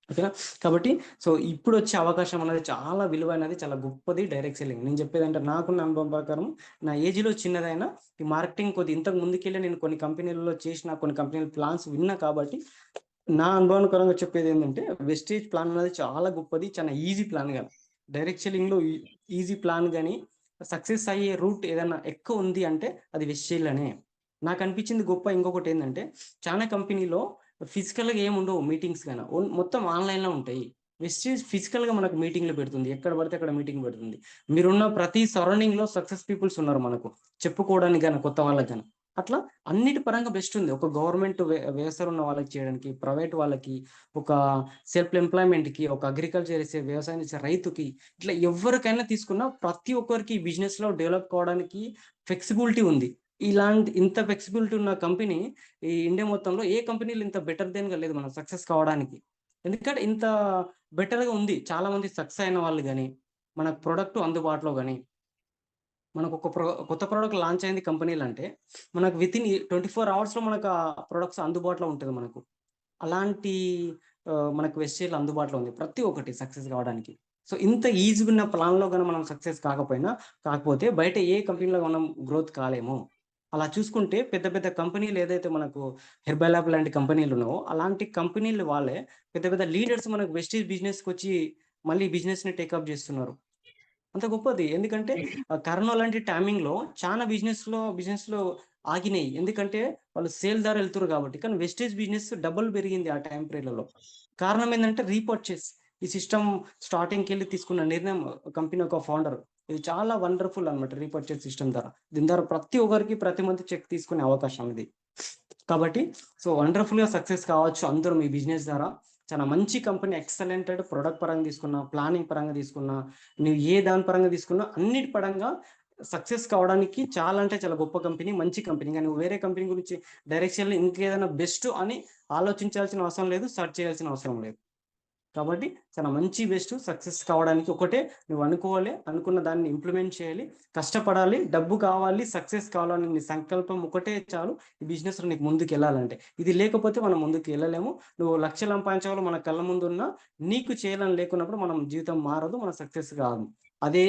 ఓకేనా? కాబట్టి సో ఇప్పుడు వచ్చే అవకాశం అనేది చాలా విలువైనది, చాలా గొప్పది డైరెక్ట్ సెల్లింగ్. నేను చెప్పేది అంటే నాకున్న అనుభవం ప్రకారం నా ఏజ్లో చిన్నదైనా ఈ మార్కెటింగ్ కొద్ది ఇంతకు ముందుకెళ్ళి నేను కొన్ని కంపెనీలలో చేసిన, కొన్ని కంపెనీల ప్లాన్స్ విన్నా. కాబట్టి నా అనుభవకరంగా చెప్పేది ఏంటంటే వెస్టేజ్ ప్లాన్ అనేది చాలా గొప్పది, చాలా ఈజీ ప్లాన్. కానీ డైరెక్ట్ సెల్లింగ్లో ఈజీ ప్లాన్ కానీ సక్సెస్ అయ్యే రూట్ ఏదైనా ఎక్కువ ఉంది అంటే అది వెస్టేజ్ అనే నాకు అనిపించింది గొప్ప. ఇంకొకటి ఏంటంటే చాలా కంపెనీలో ఫిజికల్గా ఏముండవు మీటింగ్స్ కానీ, మొత్తం ఆన్లైన్లో ఉంటాయి. వెస్టేజ్ ఫిజికల్గా మనకు మీటింగ్లు పెడుతుంది, ఎక్కడ పడితే అక్కడ మీటింగ్ పెడుతుంది. మీరున్న ప్రతి సరౌండింగ్లో సక్సెస్ పీపుల్స్ ఉన్నారు మనకు చెప్పుకోవడానికి కానీ, కొత్త వాళ్ళకి కానీ. అట్లా అన్నిటి పరంగా బెస్ట్ ఉంది. ఒక గవర్నమెంట్ వ్యవస్థలో ఉన్న వాళ్ళకి చేయడానికి, ప్రైవేట్ వాళ్ళకి, ఒక సెల్ఫ్ ఎంప్లాయ్మెంట్కి, ఒక అగ్రికల్చర్ చేసే వ్యవసాయం చేసే రైతుకి, ఇట్లా ఎవరికైనా తీసుకున్నా ప్రతి ఒక్కరికి బిజినెస్లో డెవలప్ కావడానికి ఫ్లెక్సిబిలిటీ ఉంది. ఇంత ఫ్లెక్సిబిలిటీ ఉన్న కంపెనీ ఈ ఇండియా మొత్తంలో ఏ కంపెనీలు ఇంత బెటర్ దేన్గా లేదు మనం సక్సెస్ కావడానికి. ఎందుకంటే ఇంత బెటర్గా ఉంది. చాలా మంది సక్సెస్ అయిన వాళ్ళు కానీ, మన ప్రొడక్ట్ అందుబాటులో కానీ, మనకు ఒక కొత్త ప్రోడక్ట్ లాంచ్ అయింది కంపెనీలు అంటే మనకు వితిన్ 24 అవర్స్లో మనకు ఆ ప్రొడక్ట్స్ అందుబాటులో ఉంటుంది మనకు. అలాంటి మనకు వెస్టేజ్ అందుబాటులో ఉంది ప్రతి ఒక్కటి సక్సెస్ కావడానికి. సో ఇంత ఈజీగా ఉన్న ప్లాన్లో కానీ మనం సక్సెస్ కాకపోతే బయట ఏ కంపెనీలో మనం గ్రోత్ కాలేము. అలా చూసుకుంటే పెద్ద పెద్ద కంపెనీలు ఏదైతే మనకు హెర్బల్ ల్యాబ్ లాంటి కంపెనీలు ఉన్నావో అలాంటి కంపెనీలు వాళ్ళే పెద్ద పెద్ద లీడర్స్ మనకు వెస్టేజ్ బిజినెస్కి వచ్చి మళ్ళీ బిజినెస్ని టేకప్ చేస్తున్నారు. అంత గొప్పది. ఎందుకంటే కరోనా లాంటి టైమింగ్లో చాలా బిజినెస్లో ఆగినాయి. ఎందుకంటే వాళ్ళు సేల్ ద్వారా వెళ్తారు కాబట్టి. కానీ వెస్టేజ్ బిజినెస్ డబుల్ పెరిగింది ఆ టైం పీరియడ్లో. కారణం ఏంటంటే రీపర్చేస్. ఈ సిస్టమ్ స్టార్టింగ్కి వెళ్ళి తీసుకున్న నిర్ణయం కంపెనీ ఒక ఫౌండర్, ఇది చాలా వండర్ఫుల్ అనమాట. రీపర్చేస్ సిస్టమ్ ద్వారా దీని ద్వారా ప్రతి ఒక్కరికి ప్రతి మంత్ చెక్ తీసుకునే అవకాశం ఇది. కాబట్టి సో వండర్ఫుల్గా సక్సెస్ కావచ్చు అందరూ మీ బిజినెస్ ద్వారా. చాలా మంచి కంపెనీ, ఎక్సలెంటెడ్ ప్రొడక్ట్ పరంగా తీసుకున్నా, ప్లానింగ్ పరంగా తీసుకున్నా, నువ్వు ఏ దాని పరంగా తీసుకున్నా అన్నిటి పరంగా సక్సెస్ కావడానికి చాలా అంటే చాలా గొప్ప కంపెనీ, మంచి కంపెనీ. కానీ నువ్వు వేరే కంపెనీ గురించి డైరెక్షన్ ఇంకేదైనా బెస్ట్ అని ఆలోచించాల్సిన అవసరం లేదు, సెర్చ్ చేయాల్సిన అవసరం లేదు. కాబట్టి చాలా మంచి బెస్ట్ సక్సెస్ కావడానికి ఒకటే నువ్వు అనుకున్న దాన్ని ఇంప్లిమెంట్ చేయాలి, కష్టపడాలి, డబ్బు కావాలి, సక్సెస్ కావాలని నీ సంకల్పం ఒకటే చాలు ఈ బిజినెస్లో నీకు ముందుకు వెళ్ళాలంటే. ఇది లేకపోతే మనం ముందుకు వెళ్ళలేము. నువ్వు లక్షలు సంపాదించాలో మన కళ్ళ ముందు ఉన్నా నీకు చేయాలని లేకున్నప్పుడు మనం జీవితం మారదు, మన సక్సెస్ కాదు. అదే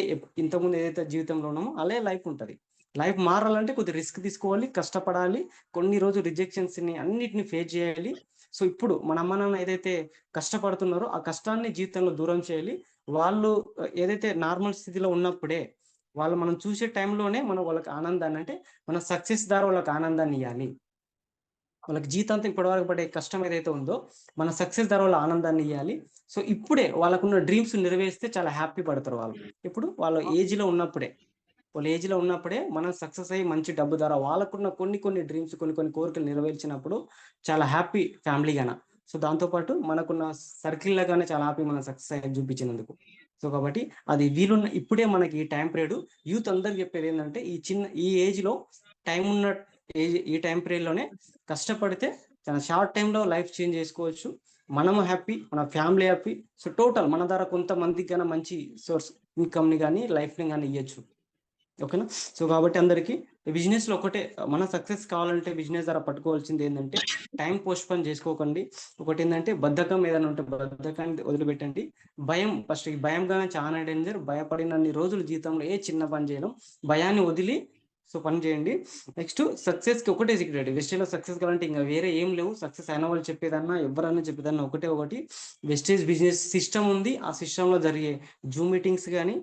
ఇంతకుముందు ఏదైతే జీవితంలో ఉన్నామో అదే లైఫ్ ఉంటుంది. లైఫ్ మారాలంటే కొద్దిగా రిస్క్ తీసుకోవాలి, కష్టపడాలి, కొన్ని రోజులు రిజెక్షన్స్ని అన్నిటిని ఫేస్ చేయాలి. సో ఇప్పుడు మన అమ్మ నాన్న ఏదైతే కష్టపడుతున్నారో ఆ కష్టాన్ని జీవితంలో దూరం చేయాలి. వాళ్ళు ఏదైతే నార్మల్ స్థితిలో ఉన్నప్పుడే వాళ్ళు మనం చూసే టైంలోనే మనం వాళ్ళకి ఆనందాన్ని, అంటే మన సక్సెస్ ద్వారా వాళ్ళకి ఆనందాన్ని ఇవ్వాలి. వాళ్ళకి జీవితాంతం ఇప్పటివరకు పడే కష్టం ఏదైతే ఉందో మన సక్సెస్ ద్వారా వాళ్ళ ఆనందాన్ని ఇవ్వాలి. సో ఇప్పుడే వాళ్ళకున్న డ్రీమ్స్ నెరవేరిస్తే చాలా హ్యాపీ పడతారు వాళ్ళు. ఇప్పుడు వాళ్ళ ఏజ్లో ఉన్నప్పుడే మనం సక్సెస్ అయ్యి మంచి డబ్బు ద్వారా వాళ్ళకున్న కొన్ని డ్రీమ్స్, కొన్ని కోరికలు నెరవేర్చినప్పుడు చాలా హ్యాపీ ఫ్యామిలీగాన. సో దాంతోపాటు మనకున్న సర్కిల్ లాగానే చాలా హ్యాపీ మనం సక్సెస్ అయ్యి చూపించినందుకు. సో కాబట్టి అది వీలున్న ఇప్పుడే మనకి ఈ టైం పీరియడ్ యూత్ అందరికి చెప్పేది ఏంటంటే ఈ ఏజ్లో టైం ఉన్న ఈ టైం పీరియడ్లోనే కష్టపడితే చాలా షార్ట్ టైంలో లైఫ్ చేంజ్ చేసుకోవచ్చు. మనము హ్యాపీ, మన ఫ్యామిలీ హ్యాపీ. సో టోటల్ మన ద్వారా కొంతమందికి కానీ మంచి సోర్స్ ఇన్కమ్ని కానీ లైఫ్ని కానీ ఇవ్వచ్చు. ఓకేనా? సో కాబట్టి అందరికీ బిజినెస్లో ఒకటే మన సక్సెస్ కావాలంటే బిజినెస్ ద్వారా పట్టుకోవాల్సింది ఏంటంటే టైం పోస్ట్పోన్ చేసుకోకండి. ఒకటి ఏంటంటే బద్ధకం ఏదైనా ఉంటే బద్ధకాన్ని వదిలిపెట్టండి. ఫస్ట్ ఈ భయంగానే చాలా డేంజర్. భయపడినన్ని రోజులు జీవితంలో ఏ చిన్న పని చేయడం, భయాన్ని వదిలి సో పని చేయండి. నెక్స్ట్ సక్సెస్కి ఒకటే సీక్రెట్. వెస్టేజ్లో సక్సెస్ కావాలంటే ఇంకా వేరే ఏం లేవు. సక్సెస్ అయిన వాళ్ళు చెప్పేదన్నా ఎవరన్నా చెప్పేదన్నా ఒకటి వెస్టేజ్ బిజినెస్ సిస్టమ్ ఉంది. ఆ సిస్టంలో జరిగే జూమ్ మీటింగ్స్ కానీ,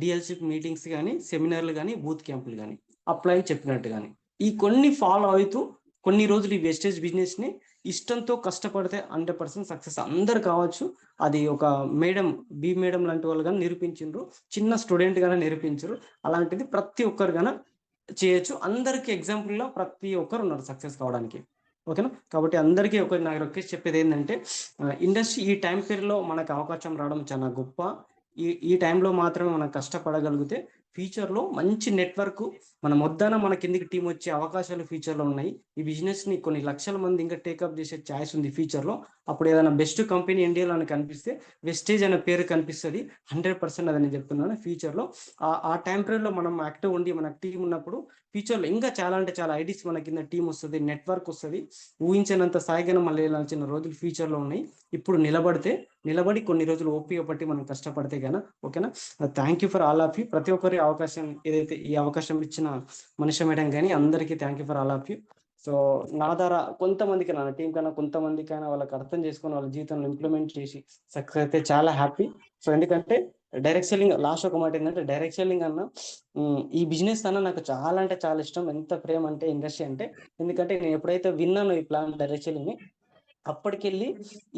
డిఎల్సిప్ మీటింగ్స్ కానీ, సెమినార్లు కానీ, బూత్ క్యాంపులు కానీ, అప్లై చెప్పినట్టు కానీ ఈ కొన్ని ఫాలో అవుతూ కొన్ని రోజులు ఈ వెస్టేజ్ బిజినెస్ని ఇష్టంతో కష్టపడితే 100% సక్సెస్ అందరు కావచ్చు. అది ఒక బి మేడం లాంటి వాళ్ళు కానీ నిరూపించారు, చిన్న స్టూడెంట్ గానే నిరూపించారు. అలాంటిది ప్రతి ఒక్కరు గాన చేయొచ్చు. అందరికి ఎగ్జాంపుల్లో ప్రతి ఒక్కరు ఉన్నారు సక్సెస్ కావడానికి. ఓకేనా? కాబట్టి అందరికీ నాకు రిక్వెస్ట్ చెప్పేది ఏంటంటే ఇండస్ట్రీ ఈ టైం పీరియడ్లో మనకు అవకాశం రావడం చాలా గొప్ప. ఈ టైంలో మాత్రమే మనం కష్టపడగలిగితే ఫ్యూచర్లో మంచి నెట్వర్క్ మన మొద్దాన మన కిందికి టీం వచ్చే అవకాశాలు ఫ్యూచర్లో ఉన్నాయి. ఈ బిజినెస్ని కొన్ని లక్షల మంది ఇంకా టేకప్ చేసే ఛాయిస్ ఉంది ఫ్యూచర్లో. అప్పుడు ఏదైనా బెస్ట్ కంపెనీ ఇండియాలో అని కనిపిస్తే వెస్టేజ్ అనే పేరు కనిపిస్తుంది. 100% అది నేను చెప్తున్నాను. ఫ్యూచర్లో ఆ టైం పీరియడ్లో మనం యాక్టివ్ ఉండి మన టీం ఉన్నప్పుడు ఫ్యూచర్లో ఇంకా చాలా అంటే చాలా ఐడీస్ మన కింద టీం వస్తుంది, నెట్వర్క్ వస్తుంది. ఊహించినంత స్థాయిగా మళ్ళీ వెళ్ళాల్సిన రోజులు ఫ్యూచర్లో ఉన్నాయి. ఇప్పుడు నిలబడి కొన్ని రోజులు ఓపిక పట్టి మనం కష్టపడితే గాన ఓకేనా. Thank you for all of you. ప్రతి ఒక్కరి అవకాశం ఏదైతే ఈ అవకాశం ఇచ్చిన మనిషి మేడం కానీ అందరికీ thank you for all of you. So నా ద్వారా కొంతమందికి నా టీం కన్నా కొంతమందికైనా వాళ్ళకి అర్థం చేసుకొని వాళ్ళ జీవితంలో ఇంప్లిమెంట్ చేసి సక్సెస్ అయితే చాలా హ్యాపీ. సో ఎందుకంటే డైరెక్ట్ సెల్లింగ్ లాస్ట్ ఒక మాట ఏంటంటే డైరెక్ట్ సెల్లింగ్ అన్న ఈ బిజినెస్ అన్న నాకు చాలా అంటే చాలా ఇష్టం. ఎంత ప్రేమ అంటే ఇండస్ట్రీ అంటే, ఎందుకంటే నేను ఎప్పుడైతే విన్నాను ఈ ప్లాన్ డైరెక్ట్ సెల్లింగ్ ని అప్పటికెళ్ళి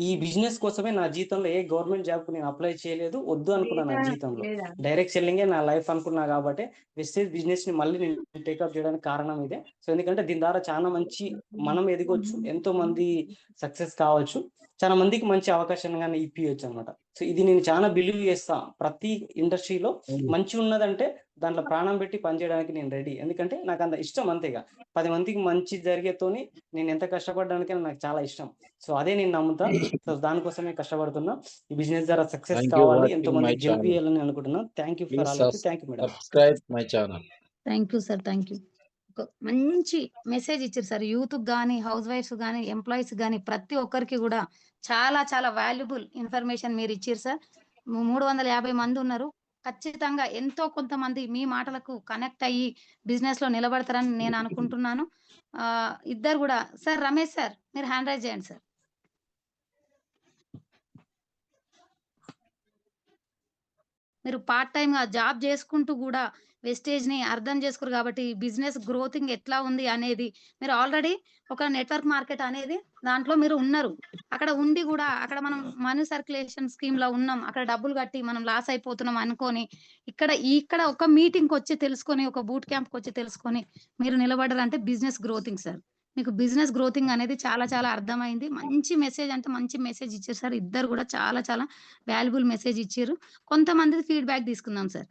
ఈ బిజినెస్ కోసమే నా జీవితంలో ఏ గవర్నమెంట్ జాబ్ కు నేను అప్లై చేయలేదు, వద్దు అనుకున్నా. నా జీవితంలో డైరెక్ట్ సెల్లింగే నా లైఫ్ అనుకున్నా కాబట్టి వెస్టేజ్ బిజినెస్ ని మళ్ళీ నేను టేకప్ చేయడానికి కారణం ఇదే. సో ఎందుకంటే దీని ద్వారా చాలా మంచి మనం ఎదగొచ్చు, ఎంతో మంది సక్సెస్ కావచ్చు, చాలా మందికి మంచి అవకాశం కానీ ఇప్పియొచ్చు అనమాట. సో ఇది నేను చాలా బిలీవ్ చేస్తా. ప్రతి ఇండస్ట్రీలో మంచి ఉన్నదంటే దాంట్లో ప్రాణం పెట్టి పనిచేయడానికి నేను రెడీ. ఎందుకంటే నాకు అంత ఇష్టం. అంతేగా 10 మందికి మంచి జరిగేతోని నేను ఎంత కష్టపడడానికి నాకు చాలా ఇష్టం. సో అదే నేను నమ్ముతా. సో దానికోసమే కష్టపడుతున్నా. ఈ బిజినెస్ ద్వారా సక్సెస్ Thank you కావాలి, watching ఎంతో my మంది channel. గెలిపియాలని అనుకుంటున్నా. Thank you for Please all of you. Thank you madam. subscribe my channel. Thank you sir, thank you. ఒక మంచి మెసేజ్ ఇచ్చారు సార్. యూత్ కానీ, హౌస్ వైఫ్స్ కానీ, ఎంప్లాయీస్ కానీ ప్రతి ఒక్కరికి కూడా చాలా చాలా వాల్యుబుల్ ఇన్ఫర్మేషన్ మీరు ఇచ్చారు సార్. 350 మంది ఉన్నారు. ఖచ్చితంగా ఎంతో కొంతమంది మీ మాటలకు కనెక్ట్ అయ్యి బిజినెస్ లో నిలబడతారని నేను అనుకుంటున్నాను. ఇద్దరు కూడా సార్, రమేష్ సార్ మీరు హ్యాండ్ రైజ్ చేయండి సార్. మీరు పార్ట్ టైమ్ గా జాబ్ చేసుకుంటూ కూడా వెస్టేజ్ ని అర్థం చేసుకోరు కాబట్టి బిజినెస్ గ్రోతింగ్ ఎట్లా ఉంది అనేది మీరు ఆల్రెడీ ఒక నెట్వర్క్ మార్కెట్ అనేది దాంట్లో మీరు ఉన్నారు. అక్కడ ఉండి కూడా అక్కడ మనం మనీ సర్క్యులేషన్ స్కీమ్ లో ఉన్నాం, అక్కడ డబ్బులు కట్టి మనం లాస్ అయిపోతున్నాం అనుకొని ఇక్కడ ఒక మీటింగ్ వచ్చి తెలుసుకొని, ఒక బూట్ క్యాంప్ వచ్చి తెలుసుకొని మీరు నిలబడారంటే బిజినెస్ గ్రోతింగ్ సార్. మీకు బిజినెస్ గ్రోతింగ్ అనేది చాలా చాలా అర్థమైంది. మంచి మెసేజ్ అంటే మంచి మెసేజ్ ఇచ్చారు సార్. ఇద్దరు కూడా చాలా చాలా వాల్యుబుల్ మెసేజ్ ఇచ్చారు. కొంతమంది ఫీడ్బ్యాక్ తీసుకుందాం సార్.